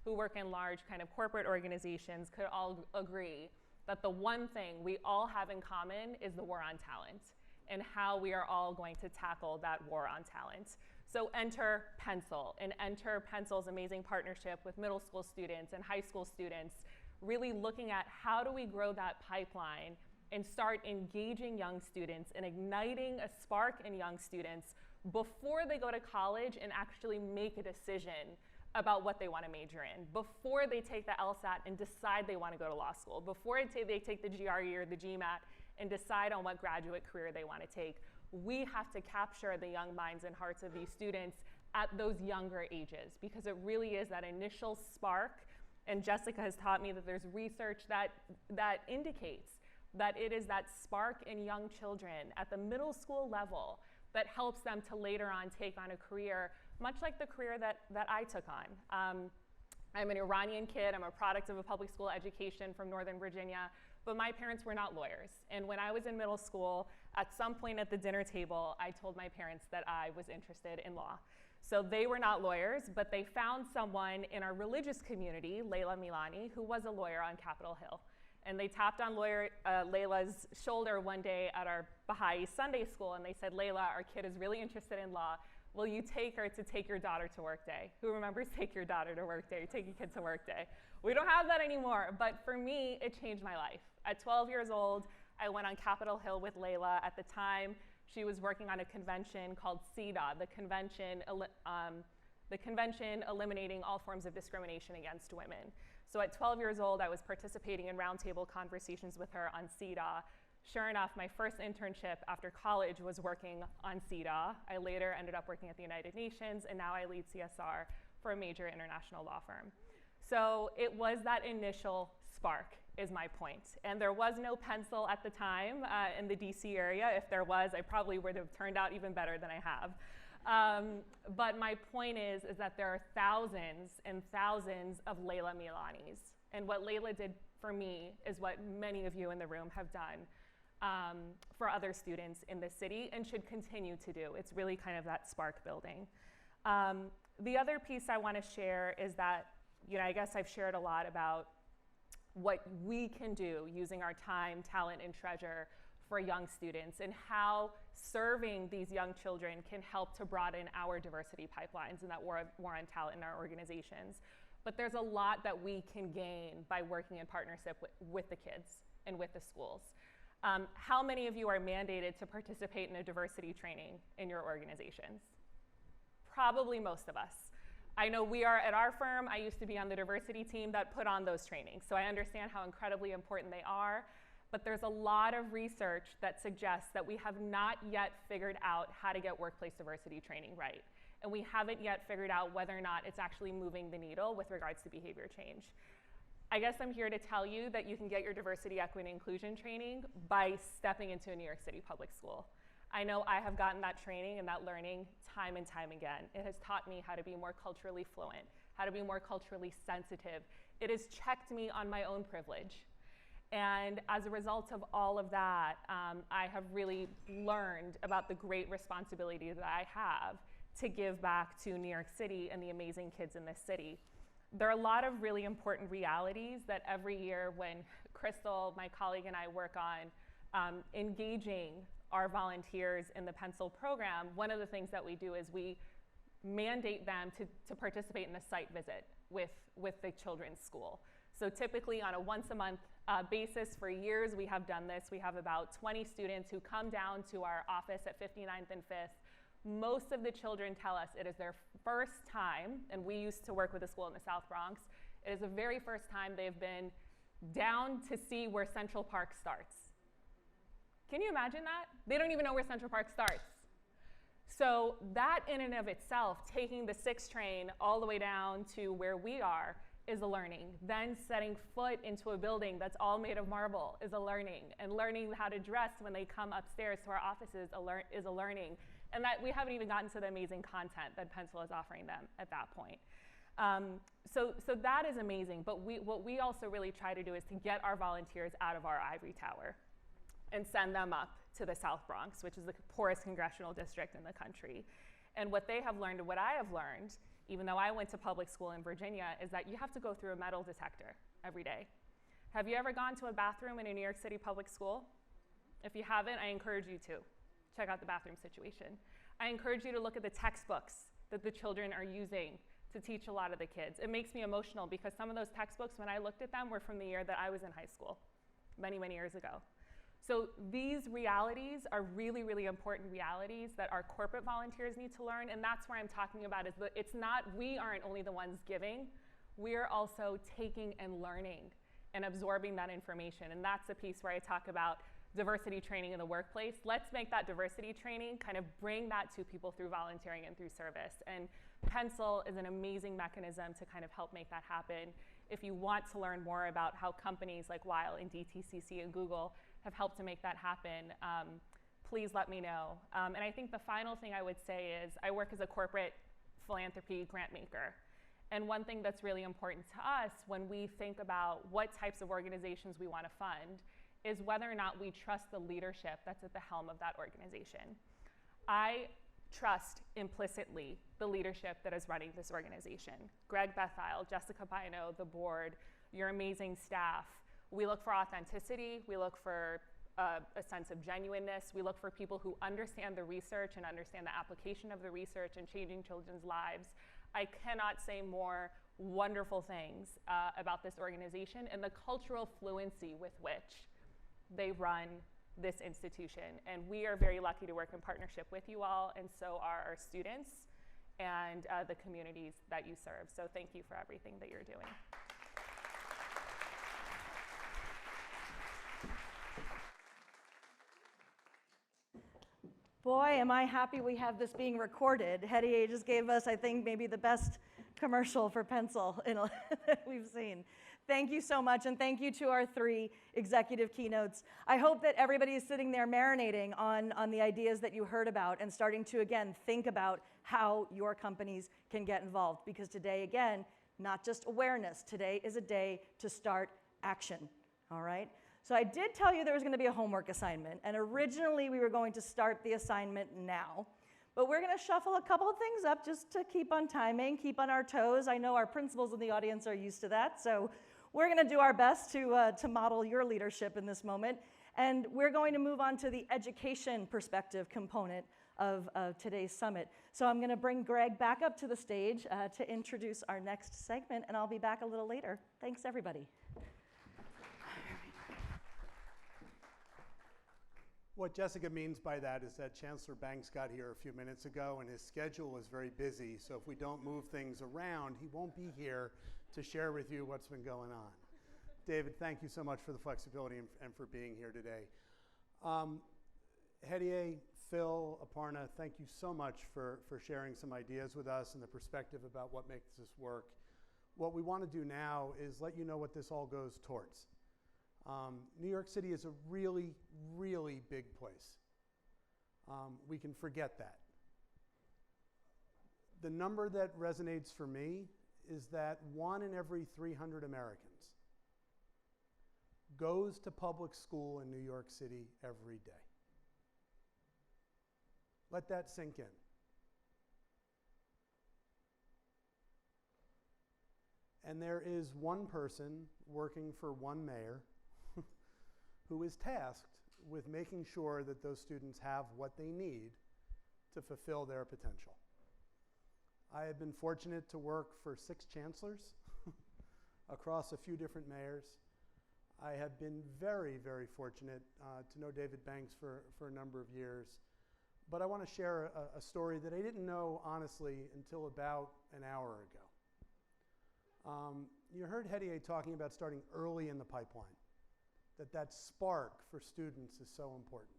who work in large kind of corporate organizations could all agree that the one thing we all have in common is the war on talent and how we are all going to tackle that war on talent. So enter Pencil, and enter Pencil's amazing partnership with middle school students and high school students, really looking at how do we grow that pipeline and start engaging young students and igniting a spark in young students before they go to college and actually make a decision about what they want to major in, before they take the LSAT and decide they want to go to law school, before they take the GRE or the GMAT and decide on what graduate career they want to take. We have to capture the young minds and hearts of these students at those younger ages, because it really is that initial spark. And Jessica has taught me that there's research that indicates that it is that spark in young children at the middle school level that helps them to later on take on a career, much like the career that I took on. I'm an Iranian kid. I'm a product of a public school education from Northern Virginia, but my parents were not lawyers. And when I was in middle school, at some point at the dinner table, I told my parents that I was interested in law. So they were not lawyers, but they found someone in our religious community, Layla Milani, who was a lawyer on Capitol Hill. And they tapped on Layla's shoulder one day at our Baha'i Sunday school, and they said, "Layla, our kid is really interested in law. Will you take her to take your daughter to work day?" Who remembers take your daughter to work day, take your kid to work day? We don't have that anymore, but for me, it changed my life. At 12 years old, I went on Capitol Hill with Layla. At the time, she was working on a convention called CEDAW, the convention eliminating all forms of discrimination against women. So at 12 years old, I was participating in roundtable conversations with her on CEDAW. Sure enough, my first internship after college was working on CEDAW. I later ended up working at the United Nations, and now I lead CSR for a major international law firm. So it was that initial spark, is my point. And there was no Pencil at the time in the DC area. If there was, I probably would have turned out even better than I have. But my point is that there are thousands and thousands of Layla Milanis. And what Layla did for me is what many of you in the room have done for other students in the city and should continue to do. It's really kind of that spark building. The other piece I want to share is that, I guess I've shared a lot about what we can do using our time, talent, and treasure for young students, and how serving these young children can help to broaden our diversity pipelines and that war on talent in our organizations. But there's a lot that we can gain by working in partnership with the kids and with the schools. How many of you are mandated to participate in a diversity training in your organizations? Probably most of us. I know we are at our firm, I used to be on the diversity team that put on those trainings, so I understand how incredibly important they are, but there's a lot of research that suggests that we have not yet figured out how to get workplace diversity training right. And we haven't yet figured out whether or not it's actually moving the needle with regards to behavior change. I guess I'm here to tell you that you can get your diversity, equity, and inclusion training by stepping into a New York City public school. I know I have gotten that training and that learning time and time again. It has taught me how to be more culturally fluent, how to be more culturally sensitive. It has checked me on my own privilege. And as a result of all of that, I have really learned about the great responsibility that I have to give back to New York City and the amazing kids in this city. There are a lot of really important realities that every year when Crystal, my colleague, and I work on engaging our volunteers in the Pencil program, one of the things that we do is we mandate them to participate in a site visit with the children's school. So typically on a once a month basis for years we have done this. We have about 20 students who come down to our office at 59th and 5th. Most of the children tell us it is their first time, and we used to work with a school in the South Bronx, it is the very first time they've been down to see where Central Park starts. Can you imagine that? They don't even know where Central Park starts. So that in and of itself, taking the 6 train all the way down to where we are is a learning. Then setting foot into a building that's all made of marble is a learning. And learning how to dress when they come upstairs to our offices is a learning. And that we haven't even gotten to the amazing content that Pencil is offering them at that point. So that is amazing. But what we also really try to do is to get our volunteers out of our ivory tower and send them up to the South Bronx, which is the poorest congressional district in the country. And what they have learned and what I have learned, even though I went to public school in Virginia, is that you have to go through a metal detector every day. Have you ever gone to a bathroom in a New York City public school? If you haven't, I encourage you to. Check out the bathroom situation. I encourage you to look at the textbooks that the children are using to teach a lot of the kids. It makes me emotional because some of those textbooks, when I looked at them, were from the year that I was in high school, many, many years ago. So these realities are really, really important realities that our corporate volunteers need to learn, and that's where I'm talking about is that it's not, we aren't only the ones giving, we're also taking and learning and absorbing that information. And that's a piece where I talk about diversity training in the workplace. Let's make that diversity training, kind of bring that to people through volunteering and through service. And Pencil is an amazing mechanism to kind of help make that happen. If you want to learn more about how companies like Weil and DTCC and Google have helped to make that happen, please let me know. And I think the final thing I would say is I work as a corporate philanthropy grant maker. And one thing that's really important to us when we think about what types of organizations we want to fund is whether or not we trust the leadership that's at the helm of that organization. I trust implicitly the leadership that is running this organization. Greg Bethile, Jessica Bino, the board, your amazing staff. We look for authenticity, we look for a sense of genuineness, we look for people who understand the research and understand the application of the research and changing children's lives. I cannot say more wonderful things about this organization and the cultural fluency with which they run this institution. And we are very lucky to work in partnership with you all, and so are our students and the communities that you serve. So thank you for everything that you're doing. Boy, am I happy we have this being recorded. Hedieh just gave us, I think, maybe the best commercial for Pencil that we've seen. Thank you so much, and thank you to our 3 executive keynotes. I hope that everybody is sitting there marinating on the ideas that you heard about and starting to, again, think about how your companies can get involved. Because today, again, not just awareness. Today is a day to start action, all right? So I did tell you there was going to be a homework assignment, and originally we were going to start the assignment now. But we're going to shuffle a couple of things up just to keep on timing, keep on our toes. I know our principals in the audience are used to that, so we're going to do our best to model your leadership in this moment. And we're going to move on to the education perspective component of today's summit. So I'm going to bring Greg back up to the stage to introduce our next segment, and I'll be back a little later. Thanks, everybody. What Jessica means by that is that Chancellor Banks got here a few minutes ago and his schedule is very busy, so if we don't move things around, he won't be here to share with you what's been going on. David, thank you so much for the flexibility and for being here today. Hedieh, Phil, Aparna, thank you so much for sharing some ideas with us and the perspective about what makes this work. What we want to do now is let you know what this all goes towards. New York City is a really, really big place. We can forget that. The number that resonates for me is that 1 in every 300 Americans goes to public school in New York City every day. Let that sink in. And there is one person working for one mayor who is tasked with making sure that those students have what they need to fulfill their potential. I have been fortunate to work for 6 chancellors across a few different mayors. I have been very, very fortunate to know David Banks for a number of years. But I want to share a story that I didn't know, honestly, until about an hour ago. You heard Hedieh talking about starting early in the pipeline, that spark for students is so important.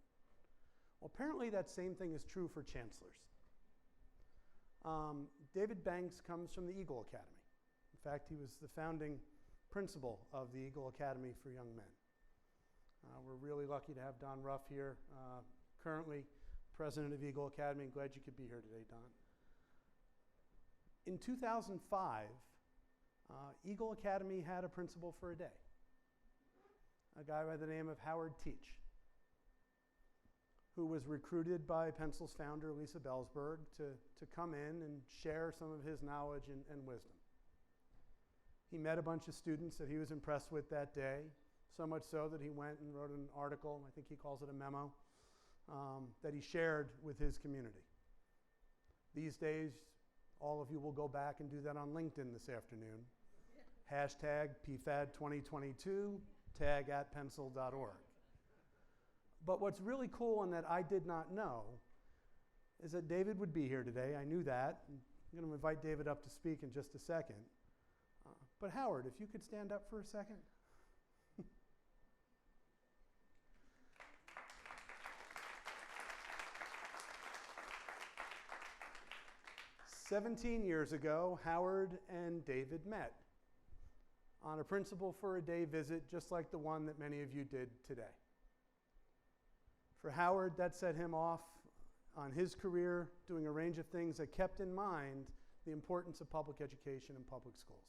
Well, apparently that same thing is true for chancellors. David Banks comes from the Eagle Academy. In fact, he was the founding principal of the Eagle Academy for Young Men. We're really lucky to have Don Ruff here, currently president of Eagle Academy. Glad you could be here today, Don. In 2005, Eagle Academy had a principal for a day, a guy by the name of Howard Teach, who was recruited by Pencil's founder, Lisa Bellsberg, to come in and share some of his knowledge and wisdom. He met a bunch of students that he was impressed with that day, so much so that he went and wrote an article, I think he calls it a memo, that he shared with his community. These days, all of you will go back and do that on LinkedIn this afternoon. Hashtag PFAD 2022, tag @pencil.org. But what's really cool and that I did not know is that David would be here today. I knew that. I'm going to invite David up to speak in just a second. But Howard, if you could stand up for a second. 17 years ago, Howard and David met on a principal for a day visit just like the one that many of you did today. For Howard, that set him off on his career doing a range of things that kept in mind the importance of public education and public schools.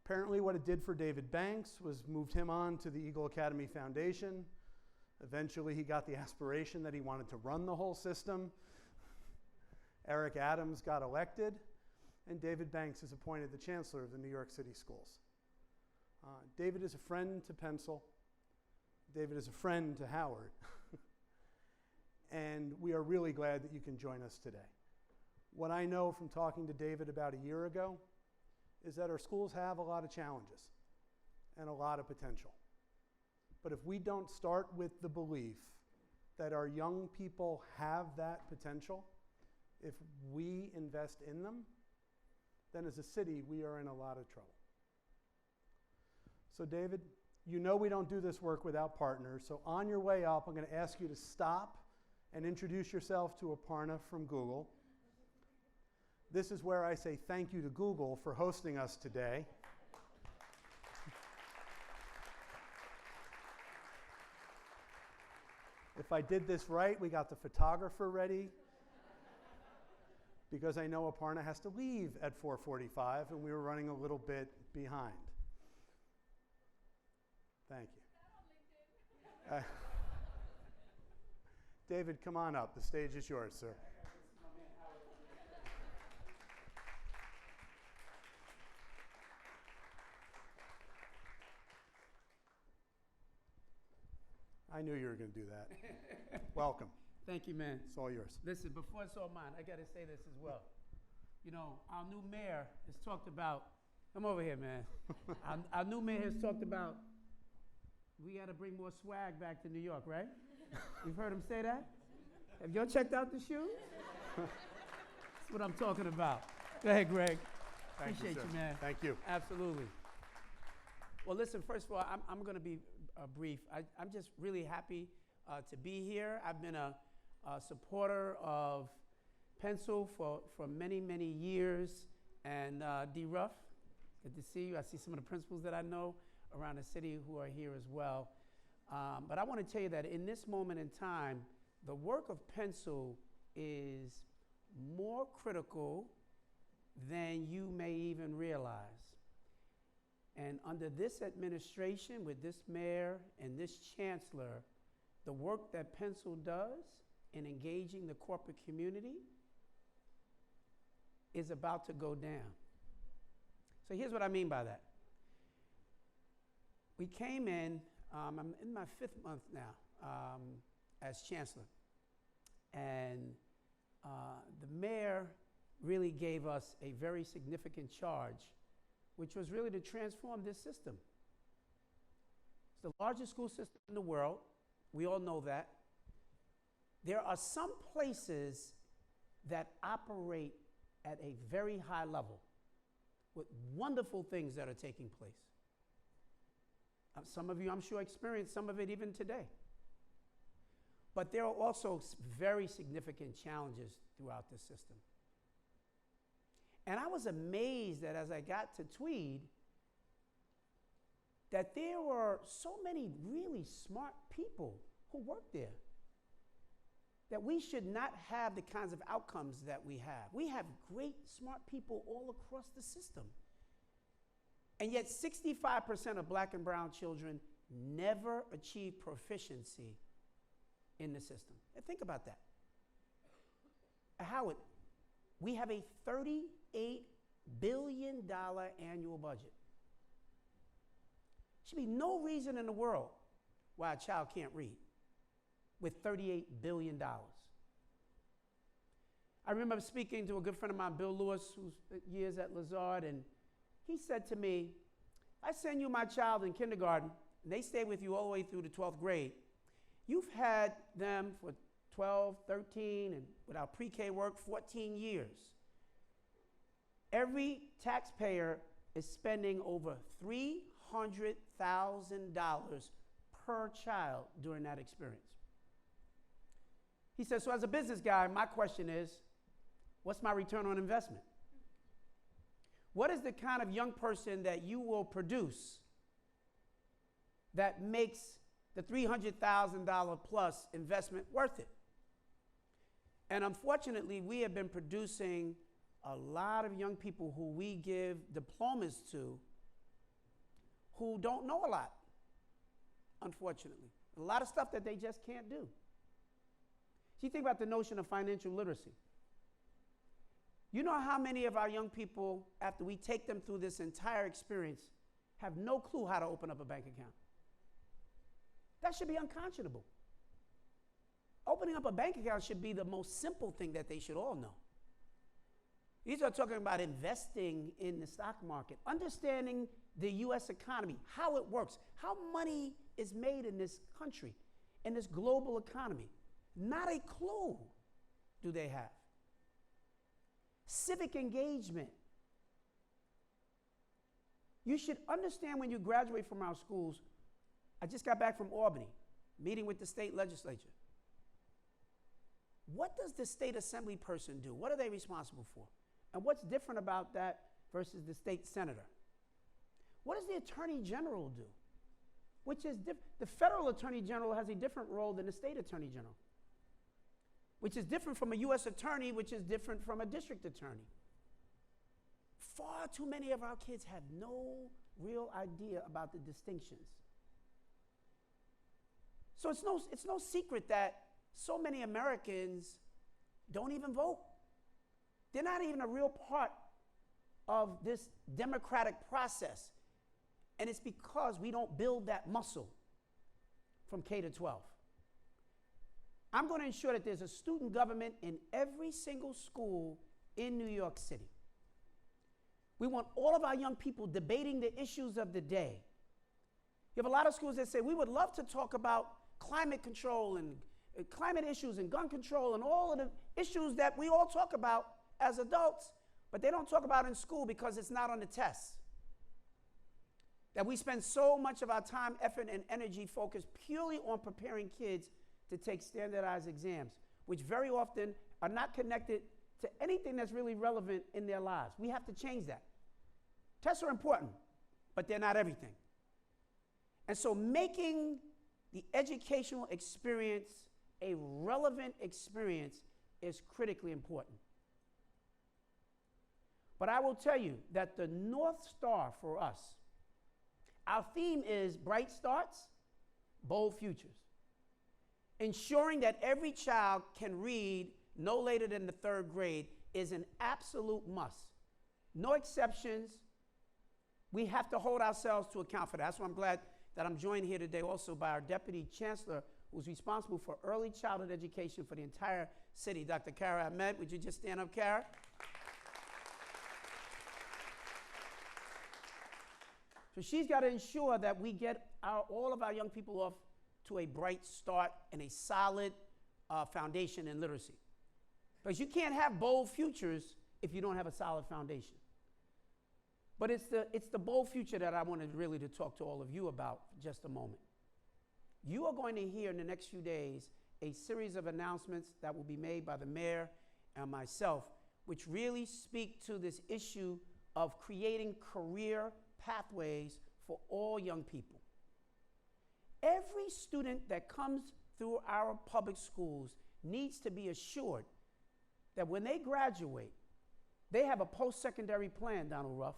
Apparently what it did for David Banks was moved him on to the Eagle Academy Foundation. Eventually he got the aspiration that he wanted to run the whole system. Eric Adams got elected, and David Banks is appointed the Chancellor of the New York City Schools. David is a friend to Pencil. David is a friend to Howard. And we are really glad that you can join us today. What I know from talking to David about a year ago is that our schools have a lot of challenges and a lot of potential. But if we don't start with the belief that our young people have that potential, if we invest in them, then as a city, we are in a lot of trouble. So David, you know we don't do this work without partners, so on your way up, I'm going to ask you to stop and introduce yourself to Aparna from Google. This is where I say thank you to Google for hosting us today. If I did this right, we got the photographer ready, because I know Aparna has to leave at 4:45 and we were running a little bit behind. Thank you. David, come on up. The stage is yours, sir. I knew you were going to do that. Welcome. Thank you, man. It's all yours. Listen, before it's all mine, I got to say this as well. You know, our new mayor has talked about, come over here, man. Our new mayor has talked about we got to bring more swag back to New York, right? You've heard him say that? Have y'all checked out the shoes? That's what I'm talking about. Go ahead, Greg. Appreciate you, man. Thank you. Absolutely. Well, listen, first of all, I'm going to be brief. I'm just really happy to be here. I've been a supporter of Pencil for many, many years. And D. Ruff, good to see you. I see some of the principals that I know around the city who are here as well. But I want to tell you that in this moment in time, the work of Pencil is more critical than you may even realize. And under this administration, with this mayor and this chancellor, the work that Pencil does in engaging the corporate community is about to go down. So here's what I mean by that. We came in, I'm in my 5th month now as chancellor, and the mayor really gave us a very significant charge, which was really to transform this system. It's the largest school system in the world. We all know that. There are some places that operate at a very high level with wonderful things that are taking place. Some of you, I'm sure, experienced some of it even today. But there are also very significant challenges throughout the system. And I was amazed that as I got to Tweed, that there were so many really smart people who worked there, that we should not have the kinds of outcomes that we have. We have great, smart people all across the system. And yet 65% of black and brown children never achieve proficiency in the system. And think about that. Howard, we have a $38 billion annual budget. Should be no reason in the world why a child can't read with $38 billion. I remember speaking to a good friend of mine, Bill Lewis, who's years at Lazard, and he said to me, I send you my child in kindergarten, and they stay with you all the way through the 12th grade. You've had them for 12, 13, and without pre-K work, 14 years. Every taxpayer is spending over $300,000 per child during that experience. He says, so as a business guy, my question is, what's my return on investment? What is the kind of young person that you will produce that makes the $300,000 plus investment worth it? And unfortunately, we have been producing a lot of young people who we give diplomas to who don't know a lot, unfortunately. A lot of stuff that they just can't do. So you think about the notion of financial literacy. You know how many of our young people, after we take them through this entire experience, have no clue how to open up a bank account? That should be unconscionable. Opening up a bank account should be the most simple thing that they should all know. These are talking about investing in the stock market, understanding the U.S. economy, how it works, how money is made in this country, in this global economy. Not a clue do they have. Civic engagement. You should understand when you graduate from our schools. I just got back from Albany, meeting with the state legislature. What does the state assembly person do? What are they responsible for? And what's different about that versus the state senator? What does the attorney general do? Which is the federal attorney general has a different role than the state attorney general, which is different from a U.S. attorney, which is different from a district attorney. Far too many of our kids have no real idea about the distinctions. So it's no secret that so many Americans don't even vote. They're not even a real part of this democratic process. And it's because we don't build that muscle from K to 12. I'm going to ensure that there's a student government in every single school in New York City. We want all of our young people debating the issues of the day. You have a lot of schools that say, we would love to talk about climate control and climate issues and gun control and all of the issues that we all talk about as adults, but they don't talk about in school because it's not on the test. That we spend so much of our time, effort, and energy focused purely on preparing kids to take standardized exams, which very often are not connected to anything that's really relevant in their lives. We have to change that. Tests are important, but they're not everything. And so making the educational experience a relevant experience is critically important. But I will tell you that the North Star for us, our theme is bright starts, bold futures. Ensuring that every child can read no later than the 3rd grade is an absolute must. No exceptions. We have to hold ourselves to account for that. That's why I'm glad that I'm joined here today also by our Deputy Chancellor, who's responsible for early childhood education for the entire city, Dr. Kara Ahmed. Would you just stand up, Kara? So she's got to ensure that we get all of our young people off to a bright start and a solid foundation in literacy. Because you can't have bold futures if you don't have a solid foundation. But it's the bold future that I wanted really to talk to all of you about for just a moment. You are going to hear in the next few days a series of announcements that will be made by the mayor and myself, which really speak to this issue of creating career pathways for all young people. Every student that comes through our public schools needs to be assured that when they graduate, they have a post-secondary plan, Donald Ruff,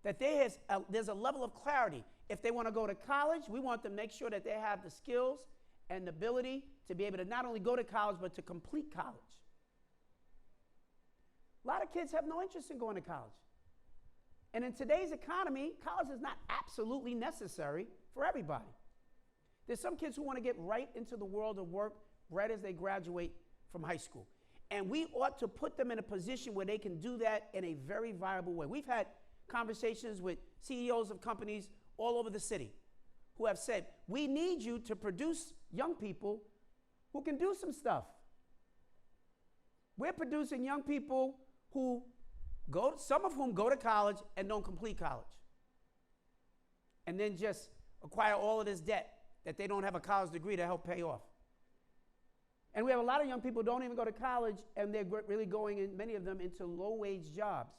that there's a level of clarity. If they want to go to college, we want them to make sure that they have the skills and the ability to be able to not only go to college, but to complete college. A lot of kids have no interest in going to college. And in today's economy, college is not absolutely necessary for everybody. There's some kids who want to get right into the world of work right as they graduate from high school. And we ought to put them in a position where they can do that in a very viable way. We've had conversations with CEOs of companies all over the city who have said, we need you to produce young people who can do some stuff. We're producing young people who some of whom go to college and don't complete college, and then just acquire all of this debt that they don't have a college degree to help pay off. And we have a lot of young people who don't even go to college, and they're really going, in, many of them, into low-wage jobs.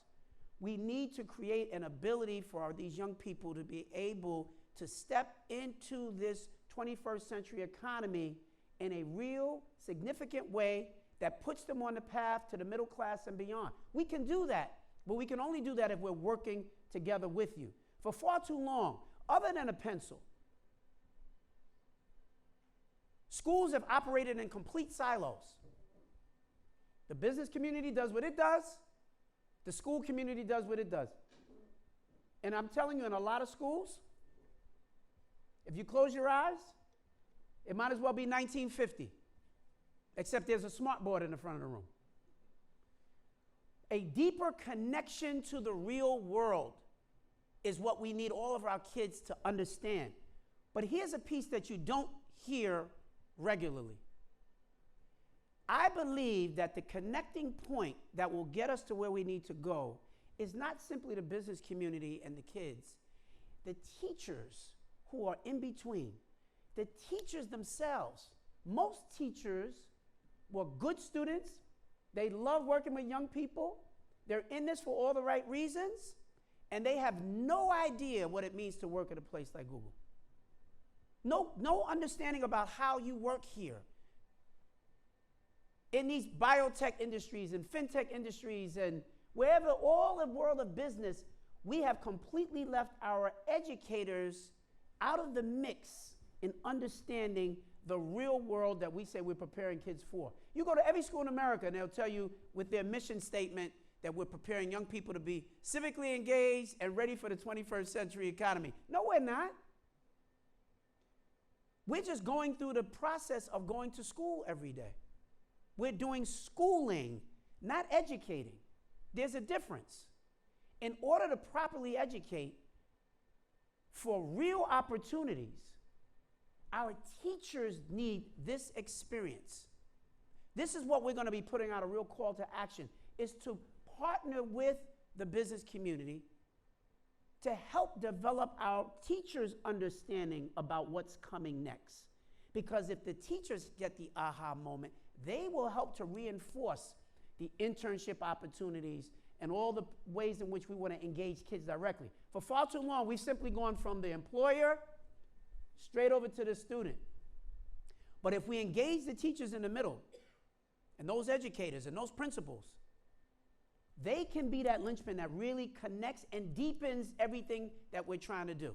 We need to create an ability for these young people to be able to step into this 21st century economy in a real, significant way that puts them on the path to the middle class and beyond. We can do that, but we can only do that if we're working together with you. For far too long, other than a pencil, schools have operated in complete silos. The business community does what it does. The school community does what it does. And I'm telling you, in a lot of schools, if you close your eyes, it might as well be 1950, except there's a smart board in the front of the room. A deeper connection to the real world is what we need all of our kids to understand. But here's a piece that you don't hear regularly. I believe that the connecting point that will get us to where we need to go is not simply the business community and the kids, the teachers who are in between, the teachers themselves. Most teachers were good students. They love working with young people. They're in this for all the right reasons, and they have no idea what it means to work at a place like Google. No understanding about how you work here. In these biotech industries and fintech industries and wherever, all the world of business, we have completely left our educators out of the mix in understanding the real world that we say we're preparing kids for. You go to every school in America and they'll tell you with their mission statement that we're preparing young people to be civically engaged and ready for the 21st century economy. No, we're not. We're just going through the process of going to school every day. We're doing schooling, not educating. There's a difference. In order to properly educate, for real opportunities, our teachers need this experience. This is what we're going to be putting out a real call to action, is to partner with the business community to help develop our teachers' understanding about what's coming next. Because if the teachers get the aha moment, they will help to reinforce the internship opportunities and all the ways in which we want to engage kids directly. For far too long, we've simply gone from the employer straight over to the student. But if we engage the teachers in the middle, and those educators and those principals, they can be that linchpin that really connects and deepens everything that we're trying to do.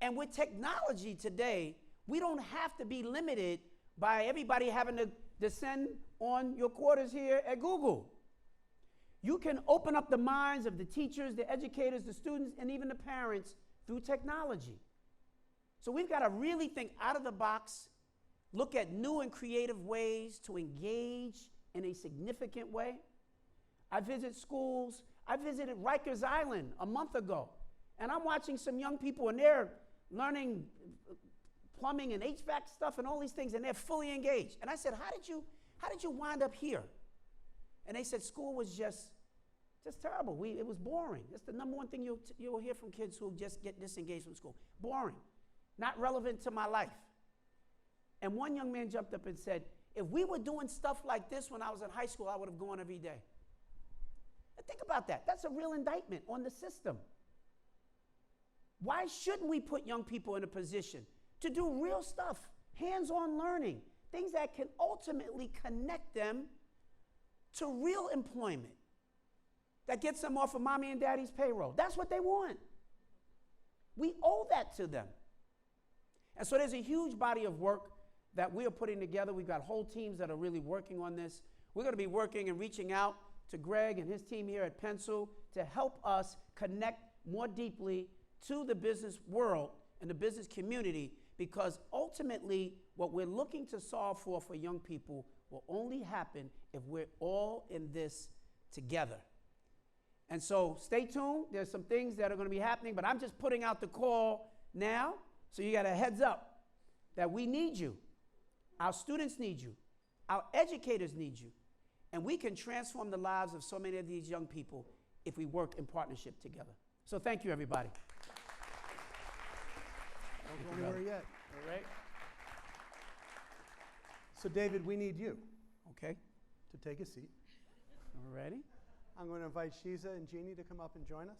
And with technology today, we don't have to be limited by everybody having to descend on your quarters here at Google. You can open up the minds of the teachers, the educators, the students, and even the parents through technology. So we've got to really think out of the box, look at new and creative ways to engage in a significant way. I visit schools. I visited Rikers Island a month ago, and I'm watching some young people, and they're learning plumbing and HVAC stuff and all these things, and they're fully engaged. And I said, how did you wind up here? And they said school was just terrible. It was boring. That's the number one thing you'll hear from kids who just get disengaged from school. Boring, not relevant to my life. And one young man jumped up and said, if we were doing stuff like this when I was in high school, I would have gone every day. And think about that. That's a real indictment on the system. Why shouldn't we put young people in a position to do real stuff, hands-on learning, things that can ultimately connect them to real employment that gets them off of mommy and daddy's payroll? That's what they want. We owe that to them. And so there's a huge body of work that we are putting together. We've got whole teams that are really working on this. We're going to be working and reaching out to Greg and his team here at Pencil to help us connect more deeply to the business world and the business community, because ultimately what we're looking to solve for young people will only happen if we're all in this together. And so stay tuned. There's some things that are going to be happening, but I'm just putting out the call now, so you got a heads up that we need you. Our students need you. Our educators need you. And we can transform the lives of so many of these young people if we work in partnership together. So thank you, everybody. Don't go anywhere yet. All right. So David, we need you. Okay. To take a seat. All righty. I'm going to invite Shiza and Jeannie to come up and join us.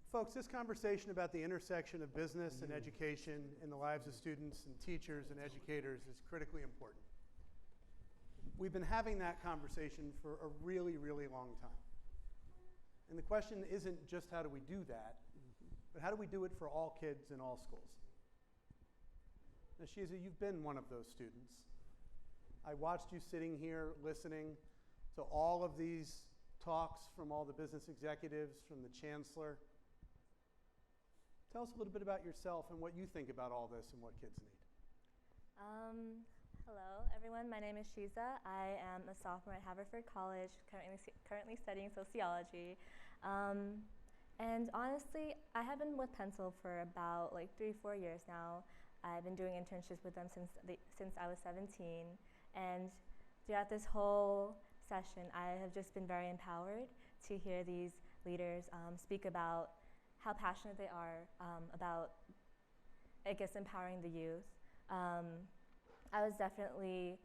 Folks, this conversation about the intersection of business and education in the lives of students and teachers and educators is critically important. We've been having that conversation for a really, really long time. And the question isn't just how do we do that, but how do we do it for all kids in all schools? Now, Shiza, you've been one of those students. I watched you sitting here listening to all of these talks from all the business executives, from the Chancellor. Tell us a little bit about yourself and what you think about all this and what kids need. Hello, everyone. My name is Shiza. I am a sophomore at Haverford College, currently studying sociology. And honestly, I have been with Pencil for about 3-4 years now. I've been doing internships with them since I was 17. And throughout this whole session, I have just been very empowered to hear these leaders speak about how passionate they are about, I guess, empowering the youth. I was definitely,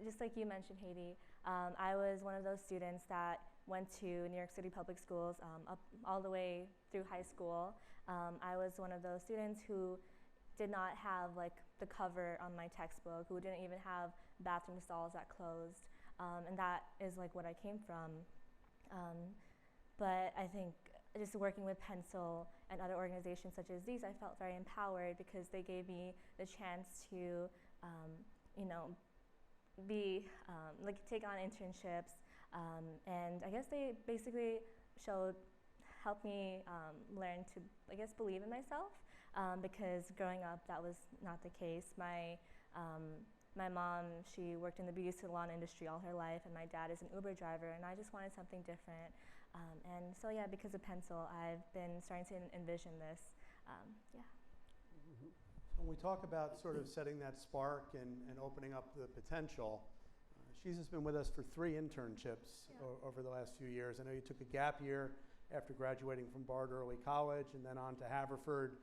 just like you mentioned, Hedieh, I was one of those students that went to New York City Public Schools up all the way through high school. I was one of those students who did not have the cover on my textbook, who didn't even have bathroom stalls that closed, and that is what I came from. But I think just working with Pencil and other organizations such as these, I felt very empowered because they gave me the chance to, take on internships, and I guess they basically helped me learn to, believe in myself, because growing up that was not the case. My mom, she worked in the beauty salon industry all her life, and my dad is an Uber driver, and I just wanted something different. And so yeah, because of Pencil, I've been starting to envision this. Yeah. When we talk about sort of setting that spark and opening up the potential, she's been with us for 3 internships over the last few years. I know you took a gap year after graduating from Bard Early College and then on to Haverford,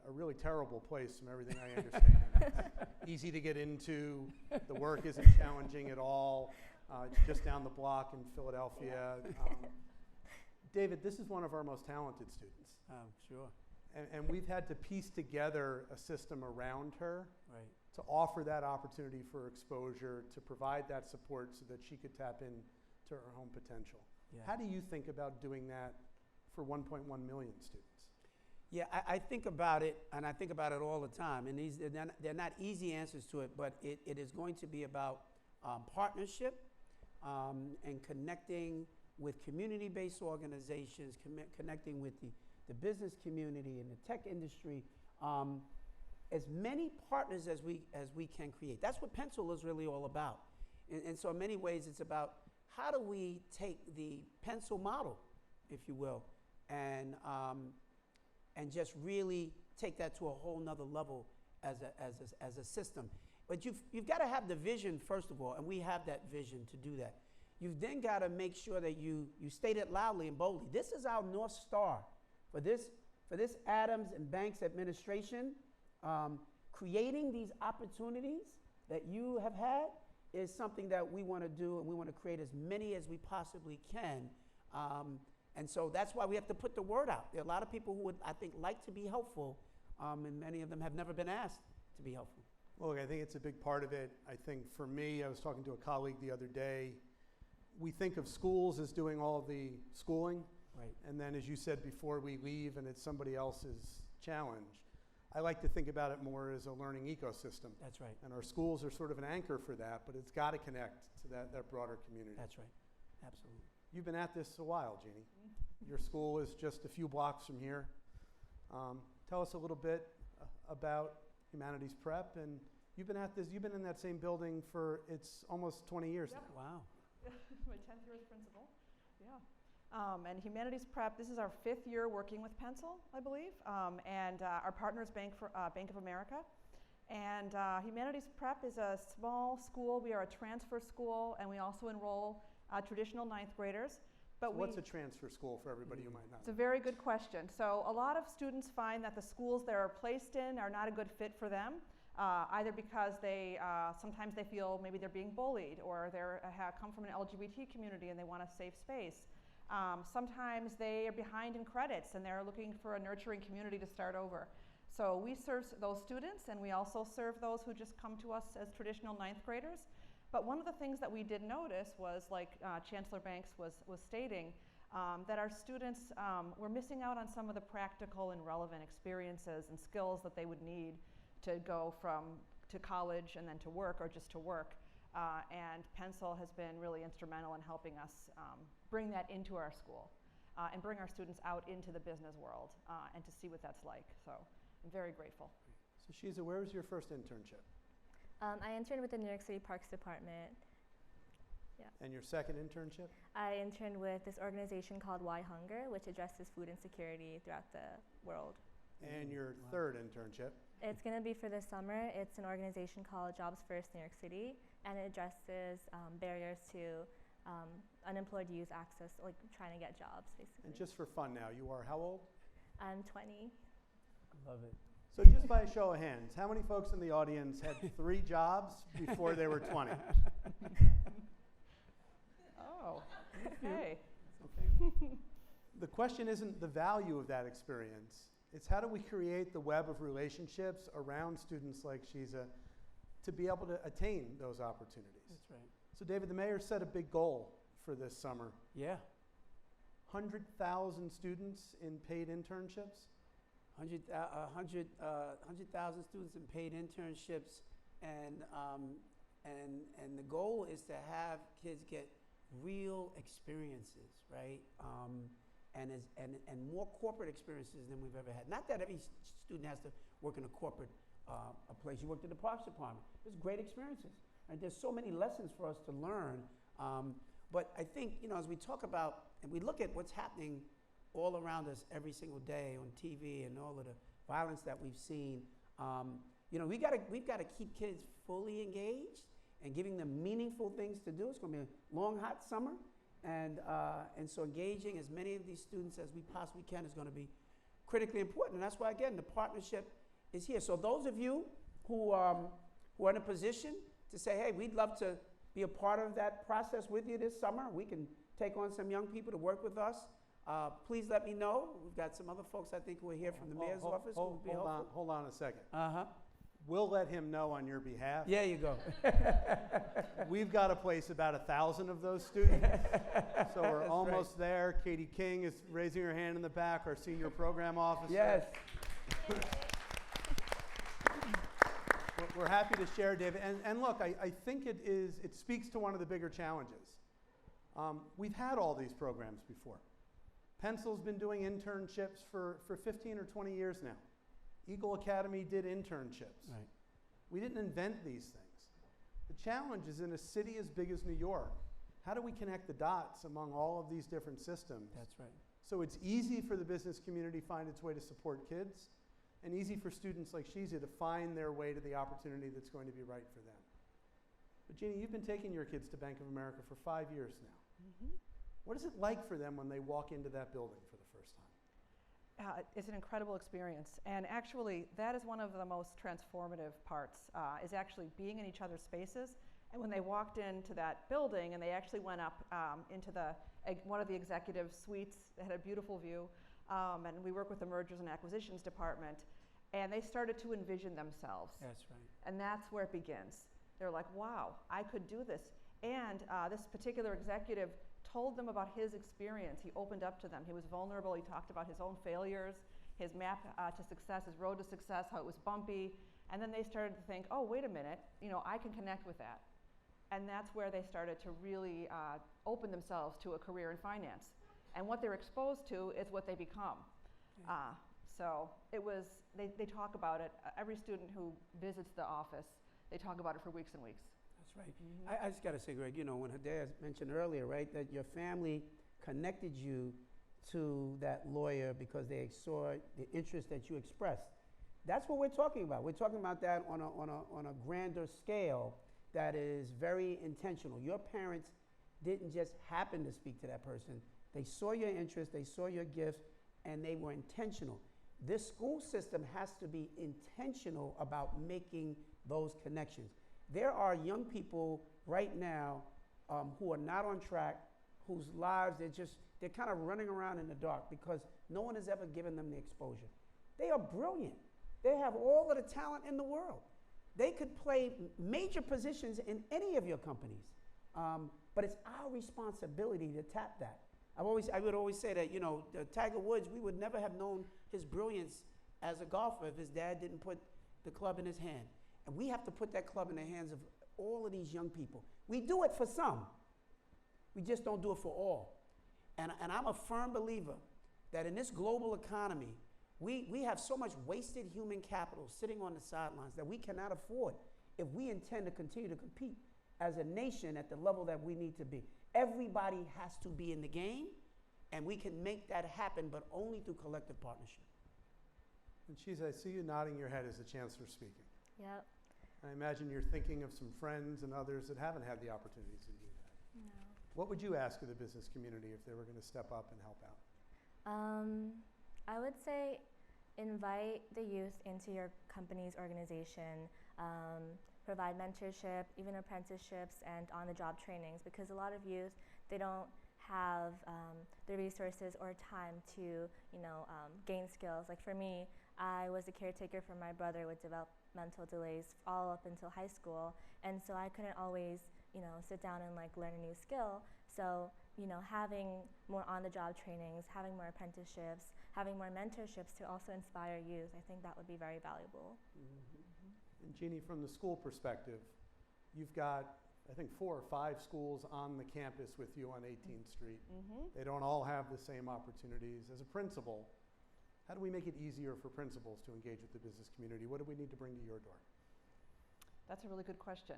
a really terrible place from everything I understand. Easy to get into, the work isn't challenging at all, just down the block in Philadelphia. David, this is one of our most talented students. Sure. And we've had to piece together a system around her to offer that opportunity for exposure, to provide that support so that she could tap into her own potential. Yeah. How do you think about doing that for 1.1 million students? Yeah, I think about it, and I think about it all the time. And they're not easy answers to it, but it is going to be about partnership and connecting with community-based organizations, connecting with the business community and the tech industry, as many partners as we can create. That's what Pencil is really all about. And so in many ways, it's about how do we take the Pencil model, if you will, and just really take that to a whole nother level as a system. But you've got to have the vision, first of all, and we have that vision to do that. You've then got to make sure that you state it loudly and boldly. This is our North Star. For this Adams and Banks administration, creating these opportunities that you have had is something that we want to do, and we want to create as many as we possibly can. And so that's why we have to put the word out. There are a lot of people who would, I think, like to be helpful, and many of them have never been asked to be helpful. Well, look, I think it's a big part of it. I think for me, I was talking to a colleague the other day, we think of schools as doing all the schooling. Right. And then, as you said before, we leave and it's somebody else's challenge. I like to think about it more as a learning ecosystem. That's right. And our schools are sort of an anchor for that, but it's got to connect to that broader community. That's right. Absolutely. You've been at this a while, Jeannie. Your school is just a few blocks from here. Tell us a little bit about Humanities Prep, and you've been in that same building for it's almost 20 years now. Wow. My 10th year as principal. Yeah. And Humanities Prep, this is our 5th year working with Pencil, I believe. And our partner is Bank of America. And Humanities Prep is a small school. We are a transfer school, and we also enroll traditional 9th graders. But so what's a transfer school for everybody who might not know? It's a very good question. So a lot of students find that the schools they're placed in are not a good fit for them, either because sometimes they feel maybe they're being bullied, or they come from an LGBT community and they want a safe space. Sometimes they are behind in credits and they're looking for a nurturing community to start over. So we serve those students, and we also serve those who just come to us as traditional 9th graders. But one of the things that we did notice was, like Chancellor Banks was stating, that our students were missing out on some of the practical and relevant experiences and skills that they would need to go to college and then to work, or just to work. And Pencil has been really instrumental in helping us bring that into our school and bring our students out into the business world and to see what that's like. So I'm very grateful. So Shiza, where was your first internship? I interned with the New York City Parks Department. Yeah. And your second internship? I interned with this organization called Why Hunger, which addresses food insecurity throughout the world. And your third internship? It's going to be for this summer. It's an organization called Jobs First New York City, and it addresses barriers to unemployed youth access, like trying to get jobs, basically. And just for fun now, you are how old? I'm 20. Love it. So just by a show of hands, how many folks in the audience had 3 jobs before they were 20? Oh, okay. The question isn't the value of that experience. It's how do we create the web of relationships around students like Shiza to be able to attain those opportunities. That's right. So David, the mayor set a big goal for this summer. Yeah. 100,000 students in paid internships. 100,000 students in paid internships, and the goal is to have kids get real experiences, right? And more corporate experiences than we've ever had. Not that every student has to work in a corporate a place. You worked in the Parks Department. There's great experiences. Right? There's so many lessons for us to learn. But I think, as we talk about And we look at what's happening all around us every single day on TV and all of the violence that we've seen. You know, we've got to keep kids fully engaged and giving them meaningful things to do. It's going to be a long, hot summer. And so engaging as many of these students as we possibly can is going to be critically important. And that's why, again, the partnership is here. So those of you who are in a position to say, hey, we'd love to be a part of that process with you this summer. We can take on some young people to work with us. Please let me know. We've got some other folks, I think, who are here from the mayor's office who will be helpful. Hold on a second. Uh-huh. We'll let him know on your behalf. There you go. We've got to place about 1,000 of those students. So we're almost there. Katie King is raising her hand in the back, our senior program officer. Yes. We're happy to share, David. And look, I think it speaks to one of the bigger challenges. We've had all these programs before. Pencil's been doing internships for 15 or 20 years now. Eagle Academy did internships. Right. We didn't invent these things. The challenge is in a city as big as New York, how do we connect the dots among all of these different systems? That's right. So it's easy for the business community to find its way to support kids, and easy for students like Shiza to find their way to the opportunity that's going to be right for them. But Jeannie, you've been taking your kids to Bank of America for 5 years now. Mm-hmm. What is it like for them when they walk into that building for the first time? It's an incredible experience, and actually that is one of the most transformative parts, is actually being in each other's spaces. And when they walked into that building and they actually went up into one of the executive suites that had a beautiful view, and we work with the mergers and acquisitions department, and they started to envision themselves. That's right. And that's where it begins. They're like, wow, I could do this. And this particular executive told them about his experience. He opened up to them. He was vulnerable. He talked about his own failures, his map to success, his road to success, how it was bumpy. And then they started to think, oh, wait a minute, you know, I can connect with that. And that's where they started to really open themselves to a career in finance. And what they're exposed to is what they become. So it was, they talk about it. Every student who visits the office, they talk about it for weeks and weeks. That's right. Mm-hmm. I just got to say, Greg, you know, when Hedieh mentioned earlier, right, that your family connected you to that lawyer because they saw the interest that you expressed. That's what we're talking about. We're talking about that on a grander scale that is very intentional. Your parents didn't just happen to speak to that person. They saw your interest, they saw your gifts, and they were intentional. This school system has to be intentional about making those connections. There are young people right now who are not on track, whose lives they're kind of running around in the dark because no one has ever given them the exposure. They are brilliant. They have all of the talent in the world. They could play major positions in any of your companies, but it's our responsibility to tap that. I would always say that, you know, Tiger Woods, we would never have known his brilliance as a golfer if his dad didn't put the club in his hand. And we have to put that club in the hands of all of these young people. We do it for some. We just don't do it for all. And I'm a firm believer that in this global economy, we have so much wasted human capital sitting on the sidelines that we cannot afford if we intend to continue to compete as a nation at the level that we need to be. Everybody has to be in the game, and we can make that happen, but only through collective partnership. And Shiza, I see you nodding your head as the Chancellor speaking. Yep. I imagine you're thinking of some friends and others that haven't had the opportunities to do that. No. What would you ask of the business community if they were going to step up and help out? I would say invite the youth into your company's organization, provide mentorship, even apprenticeships and on-the-job trainings, because a lot of youth, they don't have the resources or time to, gain skills. Like for me, I was a caretaker for my brother with developmental delays all up until high school, and so I couldn't always, sit down and learn a new skill. So, having more on-the-job trainings, having more apprenticeships, having more mentorships to also inspire youth, I think that would be very valuable. Mm-hmm. And Jeannie, from the school perspective, you've got, I think, 4 or 5 schools on the campus with you on 18th Street. Mm-hmm. They don't all have the same opportunities. As a principal, how do we make it easier for principals to engage with the business community? What do we need to bring to your door? That's a really good question.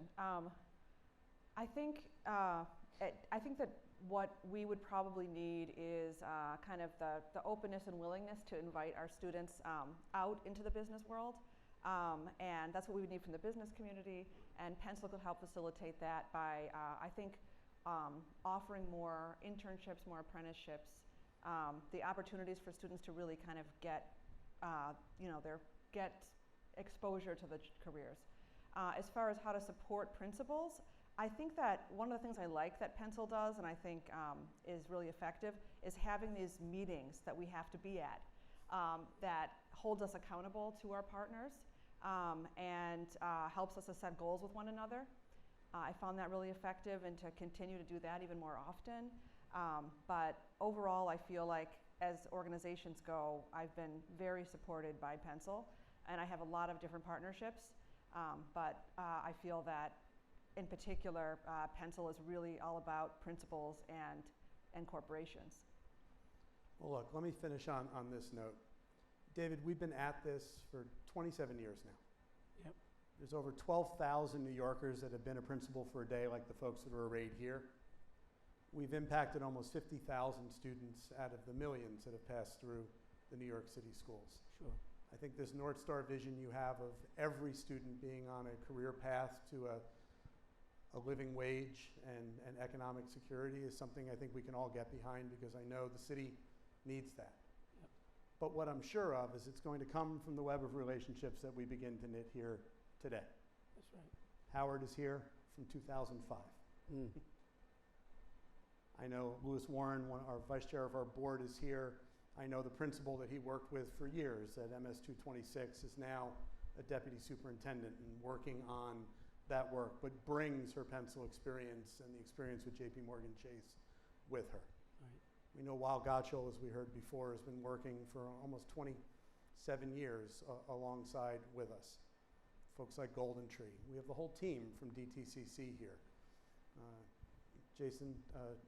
I think that what we would probably need is kind of the openness and willingness to invite our students out into the business world. And that's what we would need from the business community, and Pencil could help facilitate that by, I think, offering more internships, more apprenticeships, the opportunities for students to really kind of get, get exposure to the careers. As far as how to support principals, I think that one of the things I like that Pencil does, and I think is really effective, is having these meetings that we have to be at that holds us accountable to our partners and helps us to set goals with one another. I found that really effective, and to continue to do that even more often. But overall, I feel like as organizations go, I've been very supported by Pencil, and I have a lot of different partnerships. But I feel that in particular, Pencil is really all about principals and corporations. Well, look, let me finish on this note. David, we've been at this for 27 years now. Yep. There's over 12,000 New Yorkers that have been a principal for a day, like the folks that are arrayed here. We've impacted almost 50,000 students out of the millions that have passed through the New York City schools. Sure. I think this North Star vision you have of every student being on a career path to a living wage and economic security is something I think we can all get behind, because I know the city needs that. Yep. But what I'm sure of is it's going to come from the web of relationships that we begin to knit here today. That's right. Howard is here from 2005. I know Louis Warren, our vice chair of our board, is here. I know the principal that he worked with for years at MS 226 is now a deputy superintendent and working on that work, but brings her Pencil experience and the experience with JP Morgan Chase with her. Right. We know Weil, as we heard before, has been working for almost 27 years alongside with us. Folks like Golden Tree. We have the whole team from DTCC here. Jason,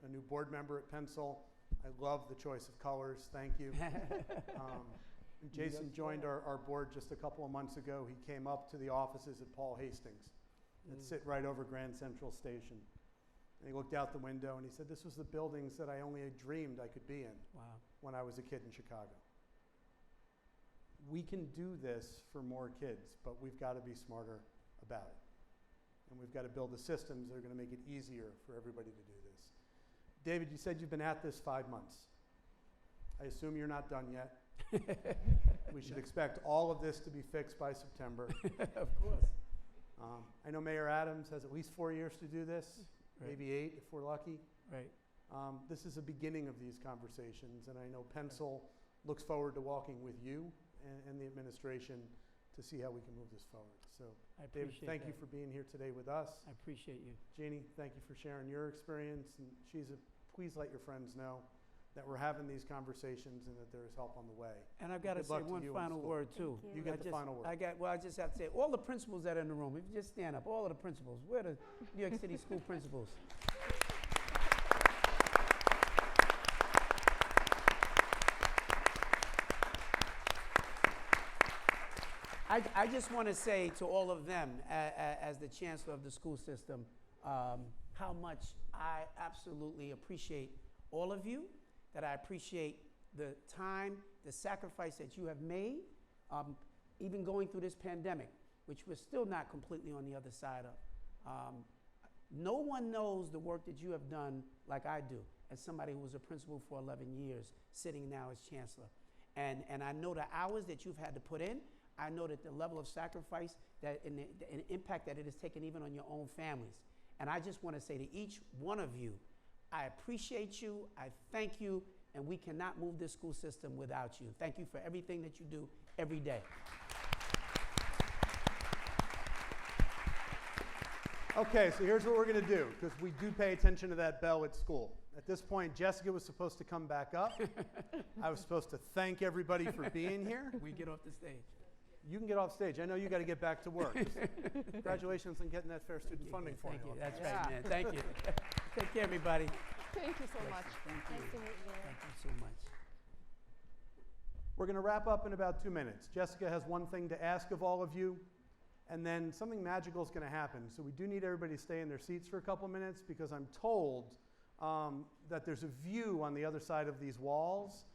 a new board member at Pencil. I love the choice of colors. Thank you. Jason joined our board just a couple of months ago. He came up to the offices at Paul Hastings that sit right over Grand Central Station. And he looked out the window and he said, "This was the buildings that I only had dreamed I could be in when I was a kid in Chicago." We can do this for more kids, but we've got to be smarter about it. And we've got to build the systems that are going to make it easier for everybody to do this. David, you said you've been at this 5 months. I assume you're not done yet. We should expect all of this to be fixed by September. Of course. I know Mayor Adams has at least 4 years to do this, maybe 8 if we're lucky. Right. This is the beginning of these conversations, and I know Pencil looks forward to walking with you and the administration to see how we can move this forward. So, David, thank you for being here today with us. I appreciate you. Jeannie, thank you for sharing your experience. And please let your friends know that we're having these conversations and that there is help on the way. And I've got to say one final word, too. You get the final word. I just have to say, all the principals that are in the room, if you just stand up, all of the principals, we're the New York City school principals. I just want to say to all of them, as the chancellor of the school system, how much I absolutely appreciate all of you, that I appreciate the time, the sacrifice that you have made, even going through this pandemic, which we're still not completely on the other side of. No one knows the work that you have done like I do, as somebody who was a principal for 11 years, sitting now as chancellor. And I know the hours that you've had to put in. I know that the level of sacrifice and the impact that it has taken even on your own families. And I just want to say to each one of you, I appreciate you, I thank you, and we cannot move this school system without you. Thank you for everything that you do every day. Okay, so here's what we're going to do, because we do pay attention to that bell at school. At this point, Jessica was supposed to come back up. I was supposed to thank everybody for being here. We get off the stage. You can get off stage. I know you got to get back to work. Congratulations on getting that fair student funding for you. Thank you. That's right, man. Thank you. Take care, everybody. Thank you so much. Thank you. Nice to meet you. Thank you so much. We're going to wrap up in about 2 minutes. Jessica has one thing to ask of all of you, and then something magical is going to happen. So we do need everybody to stay in their seats for a couple minutes, because I'm told that there's a view on the other side of these walls,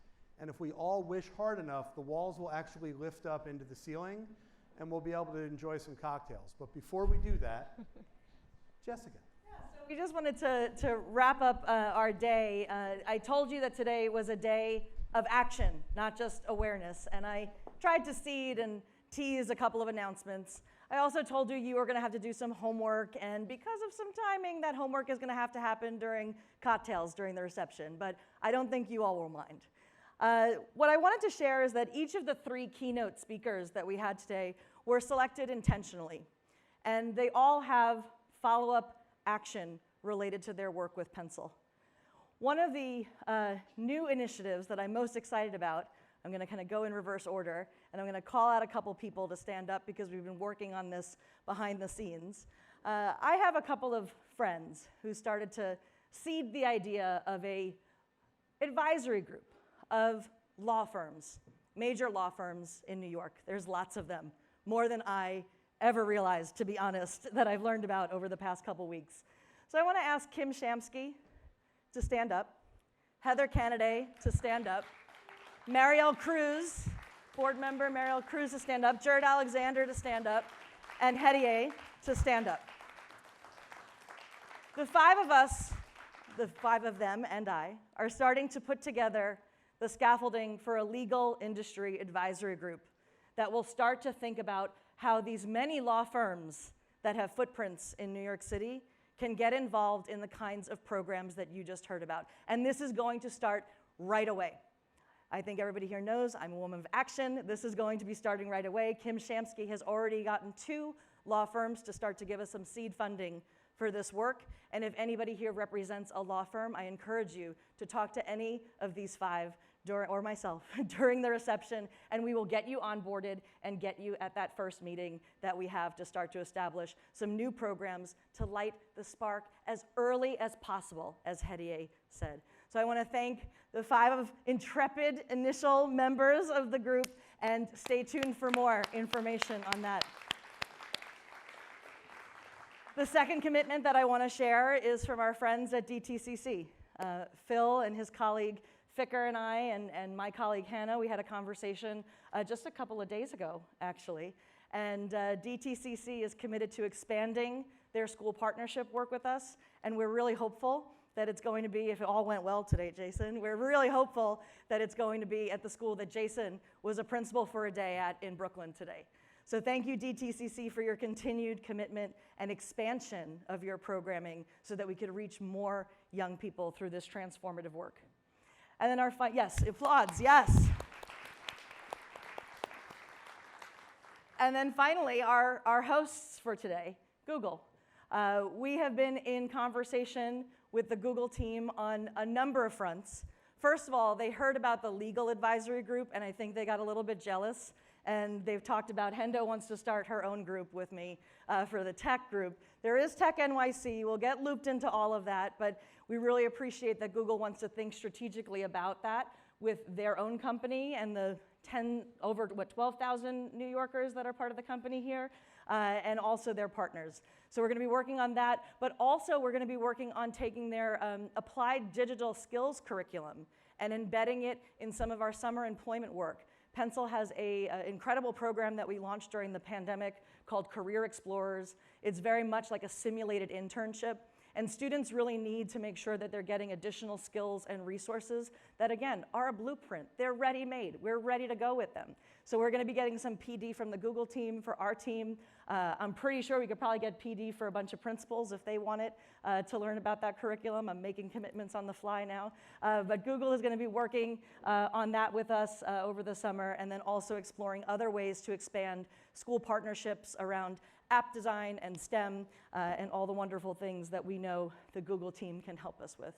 and if we all wish hard enough, the walls will actually lift up into the ceiling, and we'll be able to enjoy some cocktails. But before we do that, Jessica. We just wanted to wrap up our day. I told you that today was a day of action, not just awareness, and I tried to seed and tease a couple of announcements. I also told you were going to have to do some homework, and because of some timing, that homework is going to have to happen during cocktails during the reception, but I don't think you all will mind. What I wanted to share is that each of the 3 keynote speakers that we had today were selected intentionally, and they all have follow-up action related to their work with pencil. One of the new initiatives that I'm most excited about, I'm going to kind of go in reverse order, and I'm going to call out a couple people to stand up because we've been working on this behind the scenes. I have a couple of friends who started to seed the idea of a advisory group of law firms, major law firms in New York. There's lots of them, more than I ever realized, to be honest, that I've learned about over the past couple weeks. So I want to ask Kim Shamsky to stand up, Heather Canaday to stand up, Marielle Cruz, board member Marielle Cruz to stand up, Jared Alexander to stand up, and Hedieh to stand up. The 5 of us, the 5 of them and I, are starting to put together the scaffolding for a legal industry advisory group that will start to think about how these many law firms that have footprints in New York City can get involved in the kinds of programs that you just heard about. And this is going to start right away. I think everybody here knows I'm a woman of action. This is going to be starting right away. Kim Shamsky has already gotten 2 law firms to start to give us some seed funding for this work. And if anybody here represents a law firm, I encourage you to talk to any of these 5 or myself during the reception, and we will get you onboarded and get you at that first meeting that we have to start to establish some new programs to light the spark as early as possible, as Hedieh said. So I want to thank the 5 intrepid initial members of the group, and stay tuned for more information on that. The second commitment that I want to share is from our friends at DTCC. Phil and his colleague Ficker and I and my colleague Hannah, we had a conversation just a couple of days ago, actually. And DTCC is committed to expanding their school partnership work with us, and we're really hopeful that it's going to be, if it all went well today, Jason, we're really hopeful that it's going to be at the school that Jason was a principal for a day at in Brooklyn today. So thank you, DTCC, for your continued commitment and expansion of your programming so that we could reach more young people through this transformative work. And then yes, applause, yes. And then finally, our hosts for today, Google. We have been in conversation with the Google team on a number of fronts. First of all, they heard about the legal advisory group, and I think they got a little bit jealous. And they've talked about Hendo wants to start her own group with me for the tech group. There is Tech NYC. We'll get looped into all of that, but we really appreciate that Google wants to think strategically about that with their own company and the 12,000 New Yorkers that are part of the company here, and also their partners. So we're going to be working on that, but also we're going to be working on taking their applied digital skills curriculum and embedding it in some of our summer employment work. Pencil has an incredible program that we launched during the pandemic called Career Explorers. It's very much like a simulated internship, and students really need to make sure that they're getting additional skills and resources that, again, are a blueprint. They're ready-made. We're ready to go with them. So we're going to be getting some PD from the Google team for our team. I'm pretty sure we could probably get PD for a bunch of principals if they want it to learn about that curriculum. I'm making commitments on the fly now. But Google is going to be working on that with us over the summer, and then also exploring other ways to expand school partnerships around app design and STEM and all the wonderful things that we know the Google team can help us with.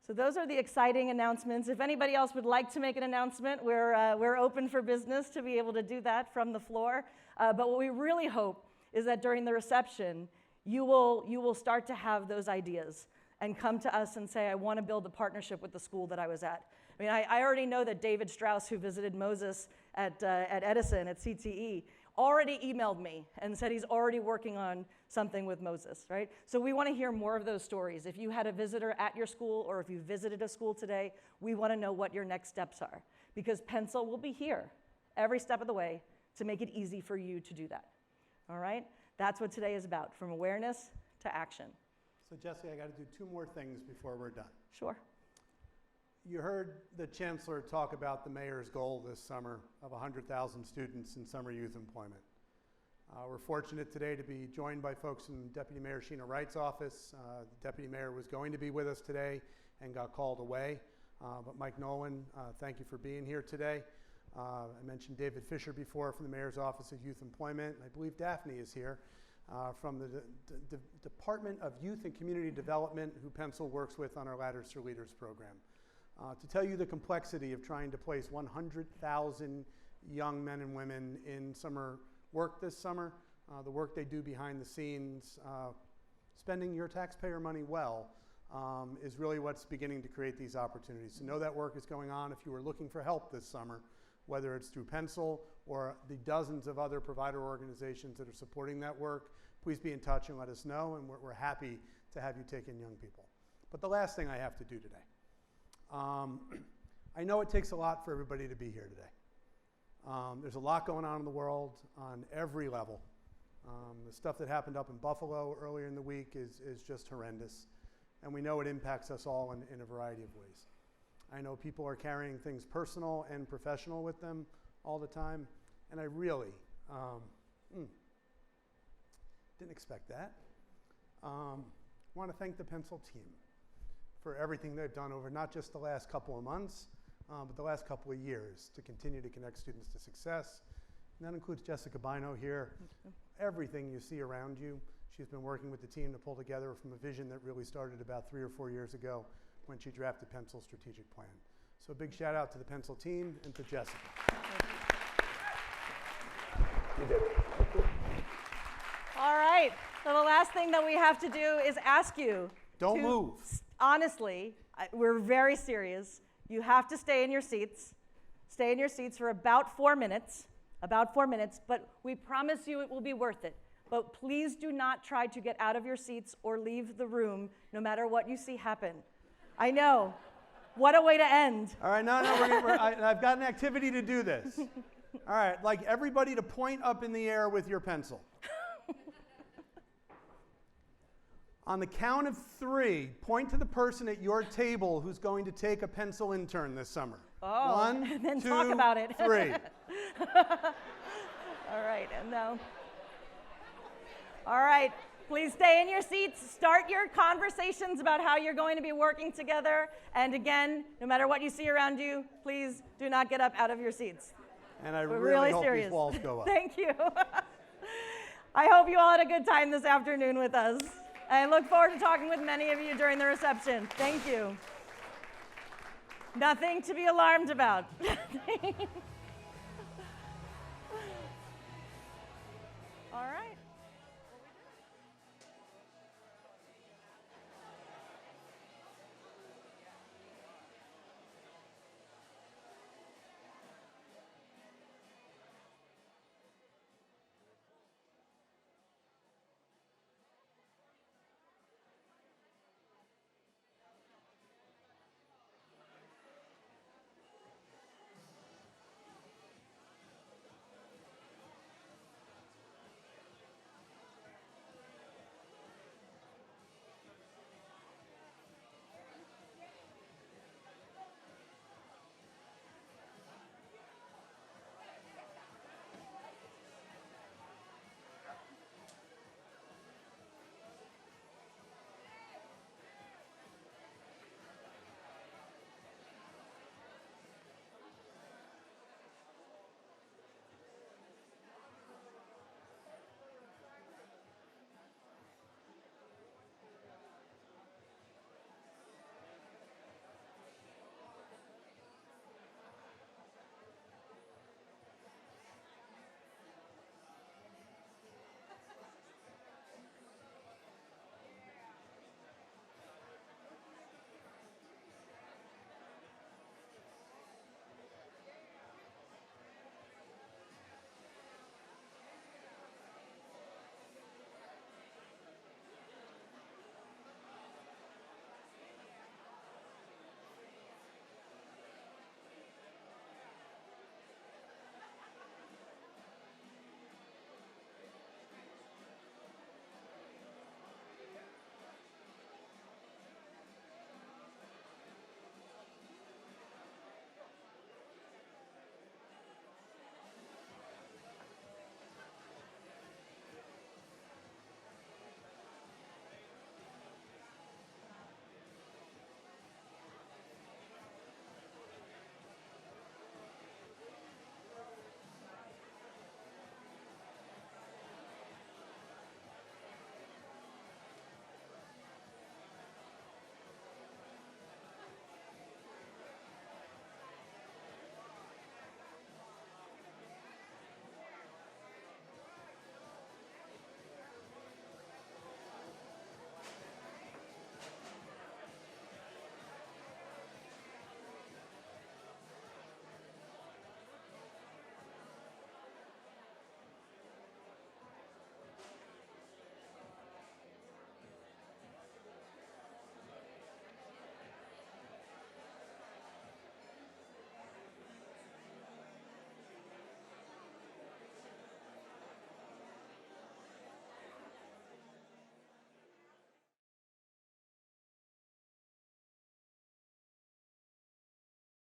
So those are the exciting announcements. If anybody else would like to make an announcement, we're open for business to be able to do that from the floor. But what we really hope is that during the reception, you will start to have those ideas and come to us and say, I want to build a partnership with the school that I was at. I mean, I already know that David Strauss, who visited Moses at Edison, at CTE, already emailed me and said he's already working on something with Moses, right? So we want to hear more of those stories. If you had a visitor at your school or if you visited a school today, we want to know what your next steps are, because Pencil will be here every step of the way to make it easy for you to do that, all right? That's what today is about, from awareness to action. So Jessica, I got to do 2 more things before we're done. Sure. You heard the Chancellor talk about the mayor's goal this summer of 100,000 students in summer youth employment. We're fortunate today to be joined by folks in Deputy Mayor Sheena Wright's office. The Deputy Mayor was going to be with us today and got called away. But Mike Nolan, thank you for being here today. I mentioned David Fisher before from the Mayor's Office of Youth Employment. I believe Daphne is here from the Department of Youth and Community Development, who Pencil works with on our Ladders for Leaders program. To tell you the complexity of trying to place 100,000 young men and women in summer work this summer, the work they do behind the scenes, spending your taxpayer money well, is really what's beginning to create these opportunities. So know that work is going on. If you were looking for help this summer, whether it's through Pencil or the dozens of other provider organizations that are supporting that work, please be in touch and let us know, and we're happy to have you take in young people. But the last thing I have to do today, I know it takes a lot for everybody to be here today. There's a lot going on in the world on every level. The stuff that happened up in Buffalo earlier in the week is just horrendous, and we know it impacts us all in a variety of ways. I know people are carrying things personal and professional with them all the time, and I really didn't expect that. Want to thank the Pencil team for everything they've done over not just the last couple of months, but the last couple of years to continue to connect students to success. And that includes Jessica Bino here. Everything you see around you, she's been working with the team to pull together from a vision that really started about 3 or 4 years ago when she drafted Pencil's strategic plan. So a big shout out to the Pencil team and to Jessica. You did it. All right, so the last thing that we have to do is ask you. Don't move. Honestly, we're very serious. You have to stay in your seats. Stay in your seats for about 4 minutes, but we promise you it will be worth it. But please do not try to get out of your seats or leave the room, no matter what you see happen. I know. What a way to end. All right, I've got an activity to do this. All right, I'd like everybody to point up in the air with your pencil. On the count of 3, point to the person at your table who's going to take a pencil intern this summer. Oh, 1, and then 2, talk about it. 3. All right, and now. All right, please stay in your seats. Start your conversations about how you're going to be working together. And again, no matter what you see around you, please do not get up out of your seats. And I We're really hope serious. these walls go up. Thank you. I hope you all had a good time this afternoon with us. I look forward to talking with many of you during the reception. Thank you. Nothing to be alarmed about. All right.